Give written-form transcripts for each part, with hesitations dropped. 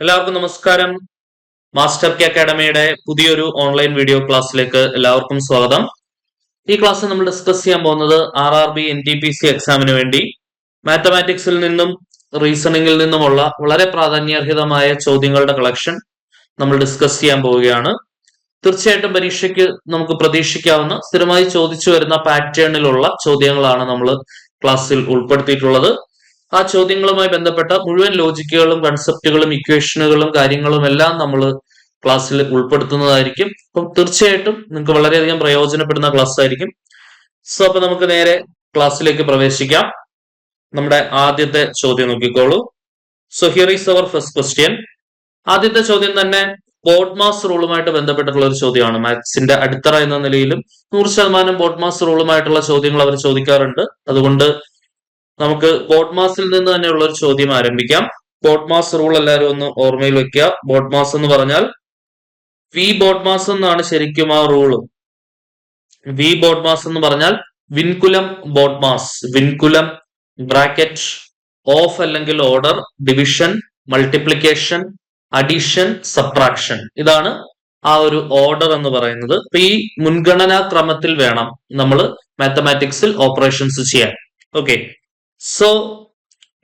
എല്ലാവർക്കും നമസ്കാരം. Master K അക്കാഡമിയുടെ പുതിയൊരു ഓൺലൈൻ വീഡിയോ ക്ലാസ്സിലേക്ക് എല്ലാവർക്കും സ്വാഗതം. ഈ ക്ലാസ് നമ്മൾ ഡിസ്കസ് ചെയ്യാൻ പോകുന്നത് RRB NTPC എക്സാമിന് വേണ്ടി മാത്തമാറ്റിക്സിൽ നിന്നും റീസണിങ്ങിൽ നിന്നുമുള്ള വളരെ പ്രാധാന്യാർഹിതമായ ചോദ്യങ്ങളുടെ കളക്ഷൻ നമ്മൾ ഡിസ്കസ് ചെയ്യാൻ പോവുകയാണ്. തീർച്ചയായിട്ടും പരീക്ഷയ്ക്ക് നമുക്ക് പ്രതീക്ഷിക്കാവുന്ന സ്ഥിരമായി ചോദിച്ചു വരുന്ന പാറ്റേണിലുള്ള ചോദ്യങ്ങളാണ് നമ്മൾ ക്ലാസ്സിൽ ഉൾപ്പെടുത്തിയിട്ടുള്ളത്. ആ ചോദ്യങ്ങളുമായി ബന്ധപ്പെട്ട മുഴുവൻ ലോജിക്കുകളും കൺസെപ്റ്റുകളും ഇക്വേഷനുകളും കാര്യങ്ങളും എല്ലാം നമ്മൾ ക്ലാസ്സിൽ ഉൾപ്പെടുത്തുന്നതായിരിക്കും. അപ്പം തീർച്ചയായിട്ടും നിങ്ങൾക്ക് വളരെയധികം പ്രയോജനപ്പെടുന്ന ക്ലാസ് ആയിരിക്കും. സോ അപ്പൊ നമുക്ക് നേരെ ക്ലാസ്സിലേക്ക് പ്രവേശിക്കാം. നമ്മുടെ ആദ്യത്തെ ചോദ്യം നോക്കിക്കോളൂ. So here is our first question. ആദ്യത്തെ ചോദ്യം തന്നെ ബോഡ്മാസ് റൂളുമായിട്ട് ബന്ധപ്പെട്ടിട്ടുള്ള ഒരു ചോദ്യമാണ്. മാത്സിന്റെ അടിത്തറ എന്ന നിലയിലും 100% ബോഡ്മാസ് റൂളുമായിട്ടുള്ള ചോദ്യങ്ങൾ അവർ ചോദിക്കാറുണ്ട്. അതുകൊണ്ട് നമുക്ക് ബോഡ്മാസിൽ നിന്ന് തന്നെയുള്ള ഒരു ചോദ്യം ആരംഭിക്കാം. ബോഡ്മാസ് റൂൾ എല്ലാവരും ഒന്ന് ഓർമ്മയിൽ വെക്കുക. ബോഡ്മാസ് എന്ന് പറഞ്ഞാൽ വി ബോഡ്മാസ് എന്നാണ് ശരിക്കും ആ റൂള്. വി ബോഡ്മാസ് എന്ന് പറഞ്ഞാൽ vinculum BODMAS. Vinculum bracket of അല്ലെങ്കിൽ order, division, multiplication, addition, subtraction. ഇതാണ് ആ ഒരു ഓർഡർ എന്ന് പറയുന്നത്. അപ്പൊ ഈ മുൻഗണനാ ക്രമത്തിൽ വേണം നമ്മൾ മാത്തമാറ്റിക്സിൽ ഓപ്പറേഷൻസ് ചെയ്യാൻ. ഓക്കെ, സോ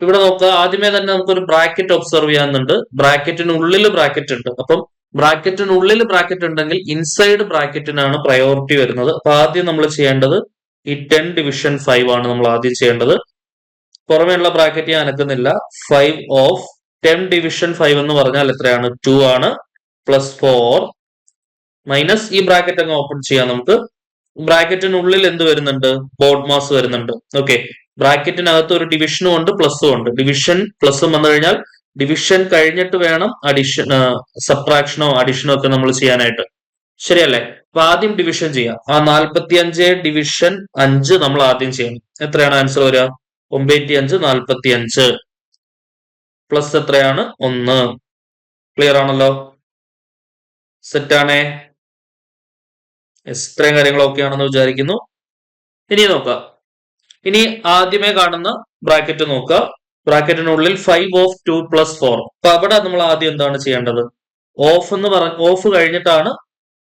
ഇവിടെ നോക്കുക. ആദ്യമേ തന്നെ നമുക്കൊരു ബ്രാക്കറ്റ് ഒബ്സർവ് ചെയ്യാനുണ്ട്. ബ്രാക്കറ്റിനുള്ളിൽ ബ്രാക്കറ്റ് ഉണ്ട്. അപ്പം ബ്രാക്കറ്റിനുള്ളിൽ ബ്രാക്കറ്റ് ഉണ്ടെങ്കിൽ ഇൻസൈഡ് ബ്രാക്കറ്റിനാണ് പ്രയോറിറ്റി വരുന്നത്. അപ്പൊ ആദ്യം നമ്മൾ ചെയ്യേണ്ടത് ഈ 10 ഡിവിഷൻ 5 ആണ് നമ്മൾ ആദ്യം ചെയ്യേണ്ടത്. പുറമേയുള്ള ബ്രാക്കറ്റ് ഞാൻ അനക്കുന്നില്ല. 5 ഓഫ് 10 ഡിവിഷൻ 5 എന്ന് പറഞ്ഞാൽ എത്രയാണ്? 2 ആണ്. പ്ലസ് 4 മൈനസ് ഈ ബ്രാക്കറ്റ് അങ്ങ് ഓപ്പൺ ചെയ്യാം. നമുക്ക് ബ്രാക്കറ്റിനുള്ളിൽ എന്ത് വരുന്നുണ്ട്? ബോഡ്മാസ് വരുന്നുണ്ട്. ഓക്കെ, ബ്രാക്കറ്റിനകത്ത് ഒരു ഡിവിഷനും ഉണ്ട്, പ്ലസും ഉണ്ട്. ഡിവിഷൻ പ്ലസും വന്നു കഴിഞ്ഞാൽ ഡിവിഷൻ കഴിഞ്ഞിട്ട് വേണം അഡിഷൻ, സബ്ട്രാക്ഷനോ അഡിഷനോ ഒക്കെ നമ്മൾ ചെയ്യാനായിട്ട്. ശരിയല്ലേ? അപ്പൊ ആദ്യം ഡിവിഷൻ ചെയ്യാം. ആ 45 ഡിവിഷൻ 5 നമ്മൾ ആദ്യം ചെയ്യണം. എത്രയാണ് ആൻസർ വരിക? 95 45 പ്ലസ് എത്രയാണ്? 1. ക്ലിയർ ആണല്ലോ? സെറ്റാണേ? ഇത്രയും കാര്യങ്ങളൊക്കെ ആണെന്ന് വിചാരിക്കുന്നു. ഇനി നോക്കാം. ഇനി ആദ്യമേ കാണുന്ന ബ്രാക്കറ്റ് നോക്കുക. ബ്രാക്കറ്റിനുള്ളിൽ 5 ഓഫ് 2 പ്ലസ് 4. അപ്പൊ അവിടെ നമ്മൾ ആദ്യം എന്താണ് ചെയ്യേണ്ടത്? ഓഫ് എന്ന് ഓഫ് കഴിഞ്ഞിട്ടാണ്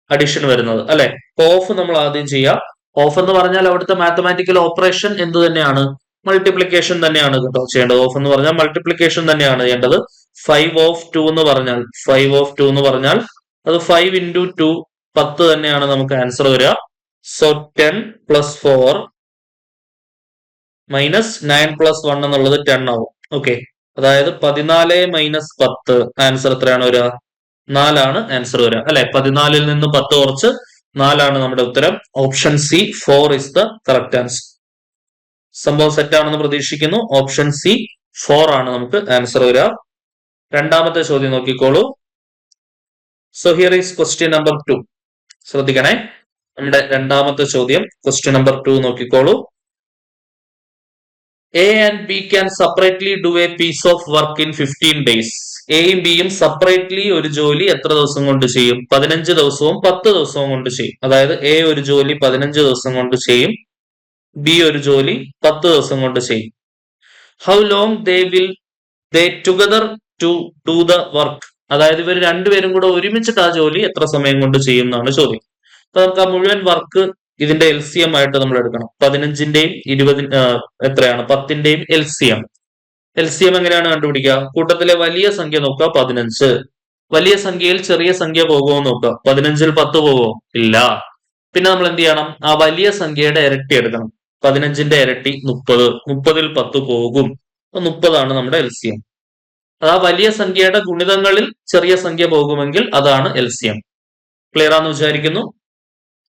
അഡിഷൻ വരുന്നത്, അല്ലെ? ഓഫ് നമ്മൾ ആദ്യം ചെയ്യാം. ഓഫ് എന്ന് പറഞ്ഞാൽ അവിടുത്തെ മാത്തമാറ്റിക്കൽ ഓപ്പറേഷൻ എന്ത് തന്നെയാണ്? മൾട്ടിപ്ലിക്കേഷൻ തന്നെയാണ് കേട്ടോ ചെയ്യേണ്ടത്. ഓഫ് എന്ന് പറഞ്ഞാൽ മൾട്ടിപ്ലിക്കേഷൻ തന്നെയാണ് ചെയ്യേണ്ടത്. 5 ഓഫ് 2 എന്ന് പറഞ്ഞാൽ 5 ഓഫ് 2 എന്ന് പറഞ്ഞാൽ അത് 5 ഇൻറ്റു 2 10 തന്നെയാണ് നമുക്ക് ആൻസർ വരിക. സോ 10 പ്ലസ് 4 മൈനസ് 9 പ്ലസ് 1 എന്നുള്ളത് 10 ആവും. ഓക്കെ, അതായത് 14 മൈനസ് 10 ആൻസർ എത്രയാണ് വരിക? 4 ആണ് ആൻസർ വരിക, അല്ലെ? 14ൽ നിന്ന് 10 കുറച്ച് 4 ആണ് നമ്മുടെ ഉത്തരം. Option C 4 is the correct answer. സംഭവം സെറ്റ് ആണെന്ന് പ്രതീക്ഷിക്കുന്നു. ഓപ്ഷൻ സി 4 ആണ് നമുക്ക് ആൻസർ വരിക. രണ്ടാമത്തെ ചോദ്യം നോക്കിക്കോളൂ. So here is question number 2. ശ്രദ്ധിക്കണേ, നമ്മുടെ രണ്ടാമത്തെ ചോദ്യം ക്വസ്റ്റ്യൻ നമ്പർ 2 നോക്കിക്കോളൂ. A and B can separately do a piece of work in 15 days. എയും ബിയും സെപ്പറേറ്റ്ലി ഒരു ജോലി എത്ര ദിവസം കൊണ്ട് ചെയ്യും? 15 ദിവസവും 10 ദിവസവും കൊണ്ട് ചെയ്യും. അതായത് എ ഒരു ജോലി 15 ദിവസം കൊണ്ട് ചെയ്യും, ബി ഒരു ജോലി 10 ദിവസം കൊണ്ട് ചെയ്യും. How long they together to do the work. അതായത് ഇവർ രണ്ടുപേരും കൂടെ ഒരുമിച്ചിട്ട് ആ ജോലി എത്ര സമയം കൊണ്ട് ചെയ്യും എന്നാണ് ചോദ്യം. അപ്പൊ നമുക്ക് ആ മുഴുവൻ വർക്ക് ഇതിന്റെ LCM ആയിട്ട് നമ്മൾ എടുക്കണം. 15ന്റെയും 20 എത്രയാണ്? 10ന്റെയും LCM. LCM എങ്ങനെയാണ് കണ്ടുപിടിക്കുക? കൂട്ടത്തിലെ വലിയ സംഖ്യ നോക്കുക, 15. വലിയ സംഖ്യയിൽ ചെറിയ സംഖ്യ പോകുമോ നോക്കുക. 15ൽ 10 പോകുമോ? ഇല്ല. പിന്നെ നമ്മൾ എന്ത് ചെയ്യണം? ആ വലിയ സംഖ്യയുടെ ഇരട്ടി എടുക്കണം. 15ന്റെ ഇരട്ടി 30. 30ൽ 10 പോകും. 30 ആണ് നമ്മുടെ LCM. അത് ആ വലിയ സംഖ്യയുടെ ഗുണിതങ്ങളിൽ ചെറിയ സംഖ്യ പോകുമെങ്കിൽ അതാണ് LCM. ക്ലിയർ ആണെന്ന് വിചാരിക്കുന്നു.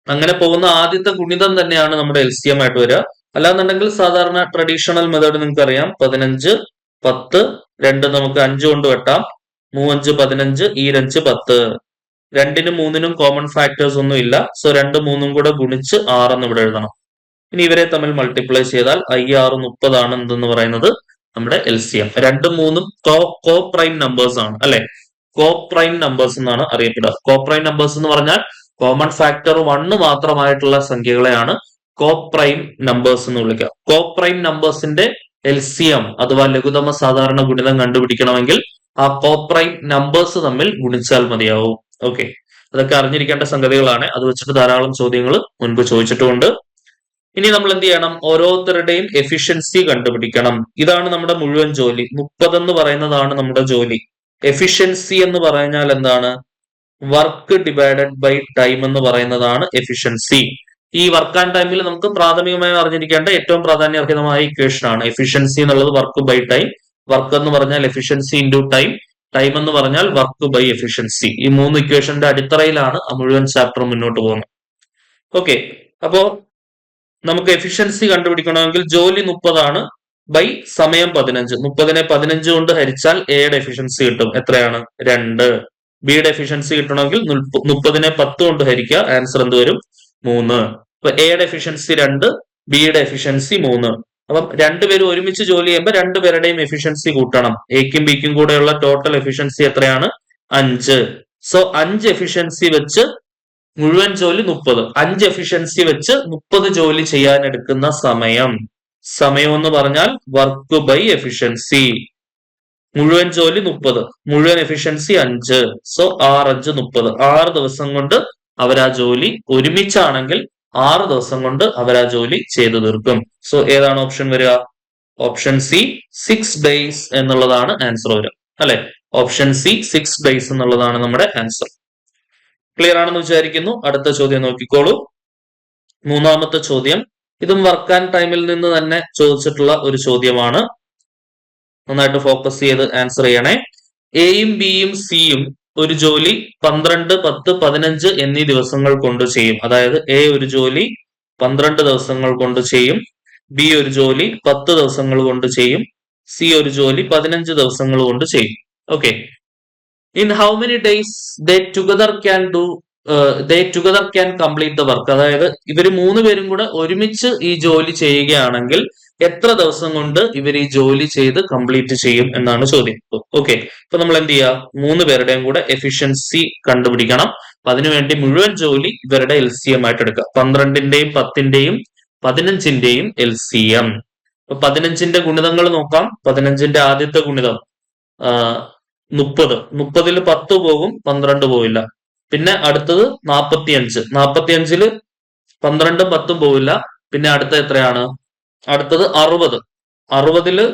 അങ്ങനെ പോകുന്ന ആദ്യത്തെ ഗുണിതം തന്നെയാണ് നമ്മുടെ LCM ആയിട്ട് വരിക. അല്ലാന്നുണ്ടെങ്കിൽ സാധാരണ ട്രഡീഷണൽ മെത്തേഡ് നിങ്ങൾക്ക് അറിയാം. 15 10 2 നമുക്ക് 5 കൊണ്ട് വെട്ടാം. 3 5 15, ഈ 5 10. 2നും 3നും കോമൺ ഫാക്ടേഴ്സ് ഒന്നും ഇല്ല. സോ 2 3ഉം കൂടെ ഗുണിച്ച് 6 എന്ന് ഇവിടെ എഴുതണം. ഇനി ഇവരെ തമ്മിൽ മൾട്ടിപ്ലൈ ചെയ്താൽ 6 30 ആണ് എന്തെന്ന് പറയുന്നത് നമ്മുടെ LCM. 2ഉം 3ഉം കോ പ്രൈം നമ്പേഴ്സ് ആണ്, അല്ലെ? കോ പ്രൈം നമ്പേഴ്സ് എന്നാണ് അറിയപ്പെടുക. കോ പ്രൈം നമ്പേഴ്സ് എന്ന് പറഞ്ഞാൽ കോമൺ ഫാക്ടർ 1 മാത്രമായിട്ടുള്ള സംഖ്യകളെയാണ് കോ പ്രൈം നമ്പേഴ്സ് എന്ന് വിളിക്കുക. കോ പ്രൈം നമ്പേഴ്സിന്റെ LCM അഥവാ ലഘുതമ സാധാരണ ഗുണിതം കണ്ടുപിടിക്കണമെങ്കിൽ ആ കോപ്രൈറ്റ് നമ്പേഴ്സ് തമ്മിൽ ഗുണിച്ചാൽ മതിയാവും. ഓക്കെ, അതൊക്കെ അറിഞ്ഞിരിക്കേണ്ട സംഗതികളാണ്. അത് വെച്ചിട്ട് ധാരാളം ചോദ്യങ്ങൾ മുൻപ് ചോദിച്ചിട്ടുമുണ്ട്. ഇനി നമ്മൾ എന്ത് ചെയ്യണം? ഓരോരുത്തരുടെയും എഫിഷ്യൻസി കണ്ടുപിടിക്കണം. ഇതാണ് നമ്മുടെ മുഴുവൻ ജോലി. 30 എന്ന് പറയുന്നതാണ് നമ്മുടെ ജോലി. എഫിഷ്യൻസി എന്ന് പറഞ്ഞാൽ എന്താണ്? വർക്ക് ഡിവൈഡഡ് ബൈ ടൈം എന്ന് പറയുന്നതാണ് എഫിഷ്യൻസി. ഈ വർക്ക് ആൻഡ് ടൈമിൽ നമുക്ക് പ്രാഥമികമായി അറിഞ്ഞിരിക്കേണ്ട ഏറ്റവും പ്രാധാന്യാർഹമായ ഇക്വേഷൻ ആണ് എഫിഷ്യൻസി എന്നുള്ളത്. Work by time. വർക്ക് എന്ന് പറഞ്ഞാൽ എഫിഷ്യൻസി ഇൻറ്റു ടൈം. ടൈം എന്ന് പറഞ്ഞാൽ വർക്ക് ബൈ എഫിഷ്യൻസി. ഈ 3 ഇക്വേഷന്റെ അടിത്തറയിലാണ് ആ മുഴുവൻ ചാപ്റ്റർ മുന്നോട്ട് പോകുന്നത്. ഓക്കെ, അപ്പോ നമുക്ക് എഫിഷ്യൻസി കണ്ടുപിടിക്കണമെങ്കിൽ ജോലി 30 ആണ് ബൈ സമയം 15. 30നെ 15 കൊണ്ട് ഹരിച്ചാൽ എയുടെ എഫിഷ്യൻസി കിട്ടും. എത്രയാണ്? 2. ബിയുടെ എഫിഷ്യൻസി കിട്ടണമെങ്കിൽ 30നെ 10 കൊണ്ട് ഹരിക്കുക. ആൻസർ എന്ത് വരും? 3. അപ്പൊ എയുടെ എഫിഷ്യൻസി 2, ബിയുടെ എഫിഷ്യൻസി 3. അപ്പം രണ്ടുപേരും ഒരുമിച്ച് ജോലി ചെയ്യുമ്പോൾ രണ്ടുപേരുടെയും എഫിഷ്യൻസി കൂട്ടണം. എക്കും ബിക്കും കൂടെയുള്ള ടോട്ടൽ എഫിഷ്യൻസി എത്രയാണ്? 5. സോ 5 എഫിഷ്യൻസി വെച്ച് മുഴുവൻ ജോലി 30. 5 എഫിഷ്യൻസി വെച്ച് 30 ജോലി ചെയ്യാൻ എടുക്കുന്ന സമയം എന്ന് പറഞ്ഞാൽ വർക്ക് ബൈ എഫിഷ്യൻസി. മുഴുവൻ ജോലി 30, മുഴുവൻ എഫിഷ്യൻസി 5. സോ 6 5 30. 6 ദിവസം കൊണ്ട് അവരാ ജോലി ഒരുമിച്ചാണെങ്കിൽ 6 ദിവസം കൊണ്ട് അവരാ ജോലി ചെയ്തു തീർക്കും. സോ ഏതാണ് ഓപ്ഷൻ വരിക? ഓപ്ഷൻ സി 6 days എന്നുള്ളതാണ് ആൻസർ വരിക. അല്ലെ? ഓപ്ഷൻ സി 6 days എന്നുള്ളതാണ് നമ്മുടെ ആൻസർ. ക്ലിയർ ആണെന്ന് വിചാരിക്കുന്നു. അടുത്ത ചോദ്യം നോക്കിക്കോളൂ. 3ാമത്തെ ചോദ്യം. ഇതും വർക്ക് ആൻഡ് ടൈമിൽ നിന്ന് തന്നെ ചോദിച്ചിട്ടുള്ള ഒരു ചോദ്യമാണ്. നന്നായിട്ട് ഫോക്കസ് ചെയ്ത് ആൻസർ ചെയ്യണേ. എയും ബിയും സിയും ഒരു ജോലി 12, 10, 15 എന്നീ ദിവസങ്ങൾ കൊണ്ട് ചെയ്യും. അതായത് എ ഒരു ജോലി 12 ദിവസങ്ങൾ കൊണ്ട് ചെയ്യും, ബി ഒരു ജോലി 10 ദിവസങ്ങൾ കൊണ്ട് ചെയ്യും, സി ഒരു ജോലി 15 ദിവസങ്ങൾ കൊണ്ട് ചെയ്യും. Okay, in how many days they together can complete the work. അതായത് ഇവര് 3 പേരും കൂടെ ഒരുമിച്ച് ഈ ജോലി ചെയ്യുകയാണെങ്കിൽ എത്ര ദിവസം കൊണ്ട് ഇവർ ഈ ജോലി ചെയ്ത് കംപ്ലീറ്റ് ചെയ്യും എന്നാണ് ചോദ്യം. ഓക്കെ, ഇപ്പൊ നമ്മൾ എന്ത് ചെയ്യുക? 3 പേരുടെയും കൂടെ എഫിഷ്യൻസി കണ്ടുപിടിക്കണം. അപ്പൊ അതിനുവേണ്ടി മുഴുവൻ ജോലി ഇവരുടെ LCM ആയിട്ട് എടുക്കുക. 12ന്റെയും 10ന്റെയും 15ന്റെയും LCM. അപ്പൊ 15ന്റെ ഗുണിതങ്ങൾ നോക്കാം. 15ന്റെ ആദ്യത്തെ ഗുണിതം 30. 30ൽ 10 പോകും, 12 പോവില്ല. പിന്നെ അടുത്തത് 45. 45ല് 12ഉം 10ഉം പോവില്ല. പിന്നെ അടുത്ത എത്രയാണ്? അടുത്തത് 60. 60ല്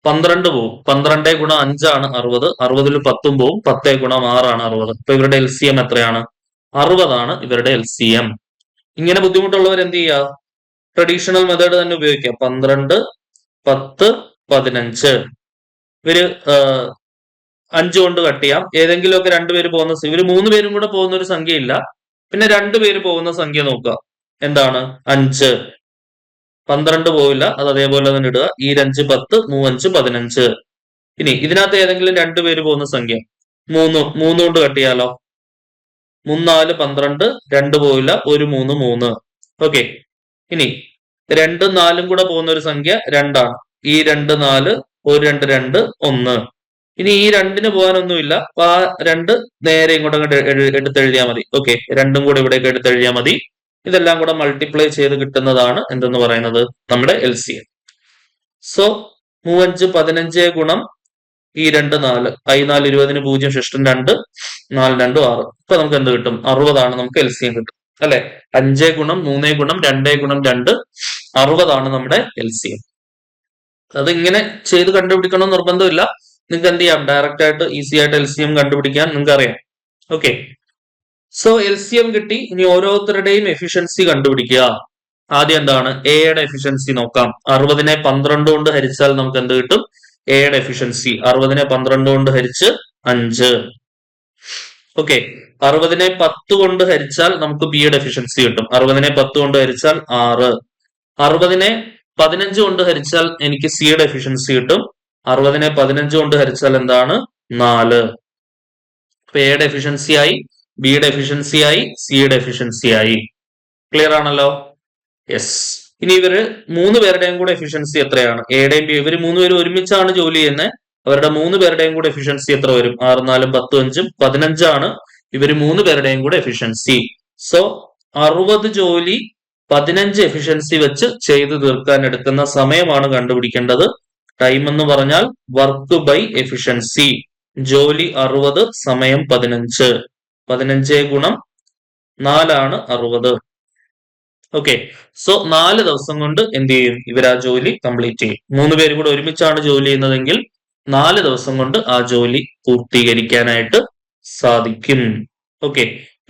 12 പോവും. 12 ഗുണം 5 ആണ് 60. 60ല് 10ഉം പോവും. 10 ഗുണം 6 ആണ് 60. അപ്പൊ ഇവരുടെ LCM എത്രയാണ്? 60 ആണ് ഇവരുടെ LCM. ഇങ്ങനെ ബുദ്ധിമുട്ടുള്ളവർ എന്ത് ചെയ്യുക? ട്രഡീഷണൽ മെത്തേഡ് തന്നെ ഉപയോഗിക്കാം. 12, 10, 15. ഇവര് 5 കൊണ്ട് കട്ട് ചെയ്യാം. ഏതെങ്കിലുമൊക്കെ 2 പേര് പോകുന്ന, ഇവര് 3 പേരും കൂടെ പോകുന്ന ഒരു സംഖ്യ ഇല്ല. പിന്നെ 2 പേര് പോകുന്ന സംഖ്യ നോക്കുക. എന്താണ്? 5. 12 പോവില്ല, അത് അതേപോലെ തന്നെ ഇടുക. ഈ 5 10, 3 5 15. ഇനി ഇതിനകത്ത് ഏതെങ്കിലും 2 പേര് പോകുന്ന സംഖ്യ 3 കൊണ്ട് കട്ട് ചെയ്യാലോ. 3 4 12, 2 പോവില്ല, 1 3 3. ഓക്കെ, ഇനി 2 4 കൂടെ പോകുന്ന ഒരു സംഖ്യ 2 ആണ്. ഈ 2 4, 1 2 2 1. ഇനി ഈ 2ന് പോകാനൊന്നുമില്ല. അപ്പൊ ആ 2 നേരെ ഇങ്ങോട്ട് എടുത്തെഴുതിയാൽ മതി. ഓക്കെ, 2ഉം കൂടെ ഇവിടേക്ക് എടുത്തെഴുതിയാൽ മതി. ഇതെല്ലാം കൂടെ മൾട്ടിപ്ലൈ ചെയ്ത് കിട്ടുന്നതാണ് എന്തെന്ന് പറയുന്നത്? നമ്മുടെ LCM. സോ 3 5 15 ഗുണം ഈ 2 4. I 4 20ന് 0 ശിഷ്ടം 2, 4 2 6. ഇപ്പൊ നമുക്ക് എന്ത് കിട്ടും? 60 ആണ് നമുക്ക് LCM കിട്ടും. അല്ലെ? 5 ഗുണം 3 ഗുണം 2 ഗുണം 2 60 ആണ് നമ്മുടെ LCM. അത് ഇങ്ങനെ ചെയ്ത് കണ്ടുപിടിക്കണം നിർബന്ധമില്ല. നിങ്ങൾക്ക് എന്ത് ചെയ്യാം? ഡയറക്റ്റ് ആയിട്ട് ഈസി ആയിട്ട് LCM കണ്ടുപിടിക്കാൻ നിങ്ങൾക്ക് അറിയാം. ഓക്കെ, സോ LCM കിട്ടി. ഇനി ഓരോരുത്തരുടെയും എഫിഷ്യൻസി കണ്ടുപിടിക്കുക. ആദ്യം എന്താണ്? എയുടെ എഫിഷ്യൻസി നോക്കാം. 60നെ 12 കൊണ്ട് ഹരിച്ചാൽ നമുക്ക് എന്ത് കിട്ടും? എയുടെ എഫിഷ്യൻസി 60നെ 12 കൊണ്ട് ഹരിച്ച് 5. ഓക്കെ, 60നെ 10 കൊണ്ട് ഹരിച്ചാൽ നമുക്ക് ബിയുടെ എഫിഷ്യൻസി കിട്ടും. 60നെ 10 കൊണ്ട് ഹരിച്ചാൽ 6. 60നെ 15 കൊണ്ട് ഹരിച്ചാൽ എനിക്ക് സിയുടെ എഫിഷ്യൻസി കിട്ടും. 60നെ 15 കൊണ്ട് ഹരിച്ചാൽ എന്താണ്? 4. അപ്പൊ എയുടെ എഫിഷ്യൻസി ആയി, ബിയുടെ എഫിഷ്യൻസി ആയി, സിയുടെ എഫിഷ്യൻസി ആയി. ക്ലിയർ ആണല്ലോ? യെസ്. ഇനി ഇവര് 3 പേരുടെയും കൂടെ എഫിഷ്യൻസി എത്രയാണ്? എയുടെയും ബി, ഇവര് 3 പേരും ഒരുമിച്ചാണ് ജോലി ചെയ്യുന്നത്. അവരുടെ 3 പേരുടെയും കൂടെ എഫിഷ്യൻസി എത്ര വരും? 6 4 10 5 15 ആണ് ഇവര് 3 പേരുടെയും കൂടെ എഫിഷ്യൻസി. സോ 60 ജോലി 15 എഫിഷ്യൻസി വെച്ച് ചെയ്തു തീർക്കാൻ എടുക്കുന്ന സമയമാണ് കണ്ടുപിടിക്കേണ്ടത്. ടൈം എന്ന് പറഞ്ഞാൽ വർക്ക് ബൈ എഫിഷ്യൻസി. ജോലി 60, സമയം 15. 15 ഗുണം 4 60. ഓക്കെ, സോ 4 ദിവസം കൊണ്ട് എന്ത് ചെയ്യും? ഇവർ ആ ജോലി കംപ്ലീറ്റ് ചെയ്യും. 3 പേരും കൂടെ ഒരുമിച്ചാണ് ജോലി ചെയ്യുന്നതെങ്കിൽ 4 ദിവസം കൊണ്ട് ആ ജോലി പൂർത്തീകരിക്കാനായിട്ട് സാധിക്കും. ഓക്കെ,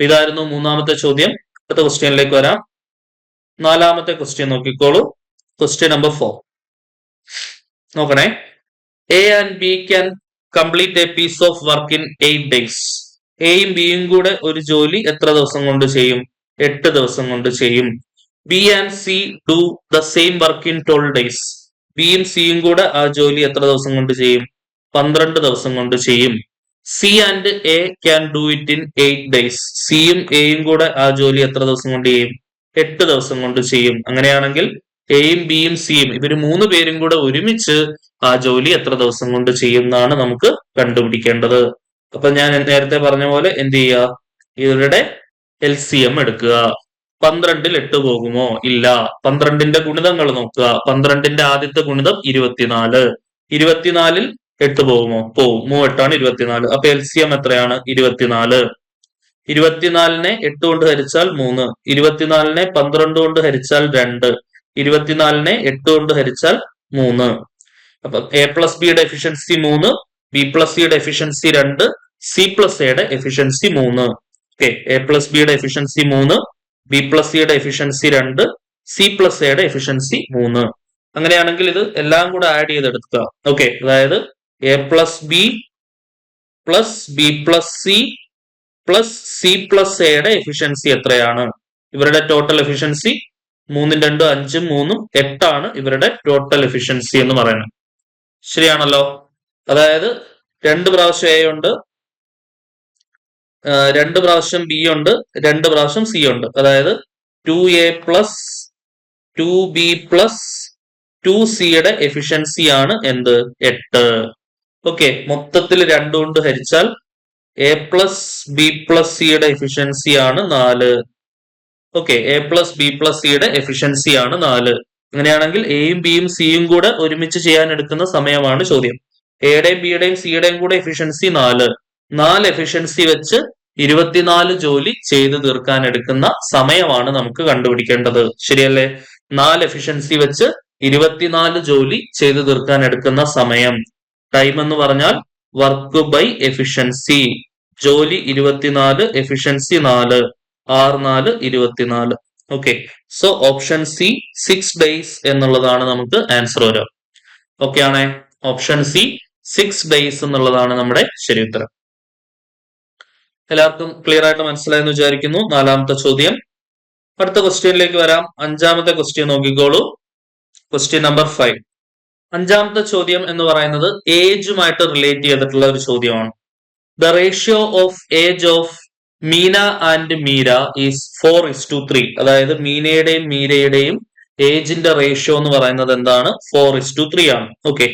ഇതായിരുന്നു മൂന്നാമത്തെ ചോദ്യം. അടുത്ത ക്വസ്റ്റ്യനിലേക്ക് വരാം. നാലാമത്തെ ക്വസ്റ്റ്യൻ നോക്കിക്കോളൂ. ക്വസ്റ്റ്യൻ നമ്പർ 4 നോക്കണേ. A and B can complete a piece of work in 8 days. എയും ബിയും കൂടെ ഒരു ജോലി എത്ര ദിവസം കൊണ്ട് ചെയ്യും? 8 ദിവസം കൊണ്ട് ചെയ്യും. B and C do the same work in 12 days. ബിയും സിയും കൂടെ ആ ജോലി എത്ര ദിവസം കൊണ്ട് ചെയ്യും? 12 ദിവസം കൊണ്ട് ചെയ്യും. C and A can do it in 8 days. സിയും എയും കൂടെ ആ ജോലി എത്ര ദിവസം കൊണ്ട് ചെയ്യും? 8 ദിവസം കൊണ്ട് ചെയ്യും. അങ്ങനെയാണെങ്കിൽ എയും ബിയും സിയും ഇവര് 3 പേരും കൂടെ ഒരുമിച്ച് ആ ജോലി എത്ര ദിവസം കൊണ്ട് ചെയ്യുന്നതാണ് നമുക്ക് കണ്ടുപിടിക്കേണ്ടത്. അപ്പൊ ഞാൻ നേരത്തെ പറഞ്ഞ പോലെ എന്ത് ചെയ്യുക? ഇവരുടെ LCM എടുക്കുക. 12ൽ 8 പോകുമോ? ഇല്ല. 12ന്റെ ഗുണിതങ്ങൾ നോക്കുക. 12ന്റെ ആദ്യത്തെ ഗുണിതം 24. 24ൽ 8 പോകുമോ? പോവും. 3 8 24. അപ്പൊ LCM എത്രയാണ്? 24. 24നെ 8 കൊണ്ട് ഹരിച്ചാൽ 3. 24നെ 12 കൊണ്ട് ഹരിച്ചാൽ 2. 24നെ 8 കൊണ്ട് ഹരിച്ചാൽ 3. അപ്പൊ എ പ്ലസ് ബിയുടെ എഫിഷ്യൻസി 3, ബി പ്ലസ് സിയുടെ എഫിഷ്യൻസി 2, സി പ്ലസ് എയുടെ എഫിഷ്യൻസി 3. ഓക്കെ, എ പ്ലസ് ബിയുടെ എഫിഷ്യൻസി 3, ബി പ്ലസ് സിയുടെ എഫിഷ്യൻസി 2, സി പ്ലസ് എയുടെ എഫിഷ്യൻസി 3. അങ്ങനെയാണെങ്കിൽ ഇത് എല്ലാം കൂടെ ആഡ് ചെയ്തെടുക്കുക. ഓക്കെ, അതായത് A plus B plus B plus C plus C plus എയുടെ എഫിഷ്യൻസി എത്രയാണ്? ഇവരുടെ ടോട്ടൽ എഫിഷ്യൻസി 3 2 5 3 8 ഇവരുടെ ടോട്ടൽ എഫിഷ്യൻസി എന്ന് പറയുന്നത്. ശരിയാണല്ലോ? അതായത് 2 പ്രാവശ്യം എ ഉണ്ട്, 2 പ്രാവശ്യം ബി ഉണ്ട്, 2 പ്രാവശ്യം സി ഉണ്ട്. അതായത് 2a plus 2b plus 2സിയുടെ efficiency ആണ് എന്ത്? 8. ഓക്കെ, മൊത്തത്തിൽ 2 കൊണ്ട് ഹരിച്ചാൽ എ പ്ലസ് ബി പ്ലസ് സിയുടെ എഫിഷ്യൻസി ആണ് 4. Okay, A plus B plus സിയുടെ എഫിഷ്യൻസി ആണ് 4. അങ്ങനെയാണെങ്കിൽ എയും ബിയും സിയും കൂടെ ഒരുമിച്ച് ചെയ്യാൻ എടുക്കുന്ന സമയമാണ് ചോദ്യം. എയുടെയും ബിയുടെയും സിയുടെയും കൂടെ എഫിഷ്യൻസി 4. 4 എഫിഷ്യൻസി വെച്ച് 24 ജോലി ചെയ്തു തീർക്കാൻ എടുക്കുന്ന സമയമാണ് നമുക്ക് കണ്ടുപിടിക്കേണ്ടത്. ശരിയല്ലേ? 4 എഫിഷ്യൻസി വെച്ച് 24 ജോലി ചെയ്തു തീർക്കാൻ എടുക്കുന്ന സമയം. ടൈം എന്ന് പറഞ്ഞാൽ വർക്ക് ബൈ എഫിഷ്യൻസി. ജോലി 24, efficiency 4. 6 4 24. Okay, so option C 6 days എന്നുള്ളതാണ് നമുക്ക് ആൻസർ വരിക. ഓക്കെ ആണേ? ഓപ്ഷൻ സി 6 days എന്നുള്ളതാണ് നമ്മുടെ ശരി ഉത്തരം. എല്ലാവർക്കും ക്ലിയർ ആയിട്ട് മനസ്സിലായെന്ന് വിചാരിക്കുന്നു. 4ാമത്തെ ചോദ്യം. അടുത്ത ക്വസ്റ്റ്യനിലേക്ക് വരാം. 5ാമത്തെ ക്വസ്റ്റ്യൻ നോക്കിക്കോളൂ. Question number 5. 5ാമത്തെ ചോദ്യം എന്ന് പറയുന്നത് ഏജുമായിട്ട് റിലേറ്റ് ചെയ്തിട്ടുള്ള ഒരു ചോദ്യമാണ്. The ratio of age of Meena and Meera is 4:3. അതായത് മീനയുടെയും മീരയുടെയും ഏജിന്റെ റേഷ്യോ എന്ന് പറയുന്നത് എന്താണ്? 4:3 ആണ്. ഓക്കെ,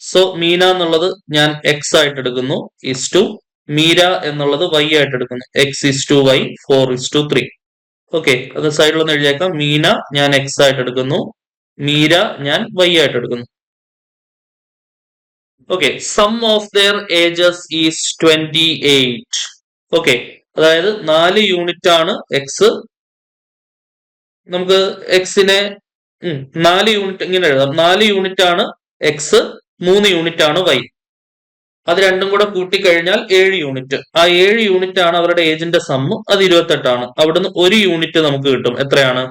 സോ മീന എന്നുള്ളത് ഞാൻ എക്സ് ആയിട്ട് എടുക്കുന്നു, ഈസ് ടു മീര എന്നുള്ളത് y ആയിട്ട് എടുക്കുന്നു, x:y 4:3. ഓക്കെ, അത് സൈഡിലൊന്ന് എഴുതിയേക്കാം. മീന ഞാൻ എക്സ് ആയിട്ട് എടുക്കുന്നു, മീര ഞാൻ y ആയിട്ട് എടുക്കുന്നു. Okay, sum of their ages is 28. Okay, അതായത് 4 യൂണിറ്റ് ആണ് എക്സ്. നമുക്ക് എക്സിനെ 4 യൂണിറ്റ് ഇങ്ങനെ എഴുതാം. 4 യൂണിറ്റ് ആണ് എക്സ്, 3 യൂണിറ്റ് ആണ് വൈ. അത് രണ്ടും കൂടെ കൂട്ടിക്കഴിഞ്ഞാൽ 7 യൂണിറ്റ്. ആ 7 യൂണിറ്റ് ആണ് അവരുടെ ഏജിന്റെ സമ്മ്. അത് 28 അവിടുന്ന് 1 യൂണിറ്റ് നമുക്ക് കിട്ടും. എത്രയാണ്?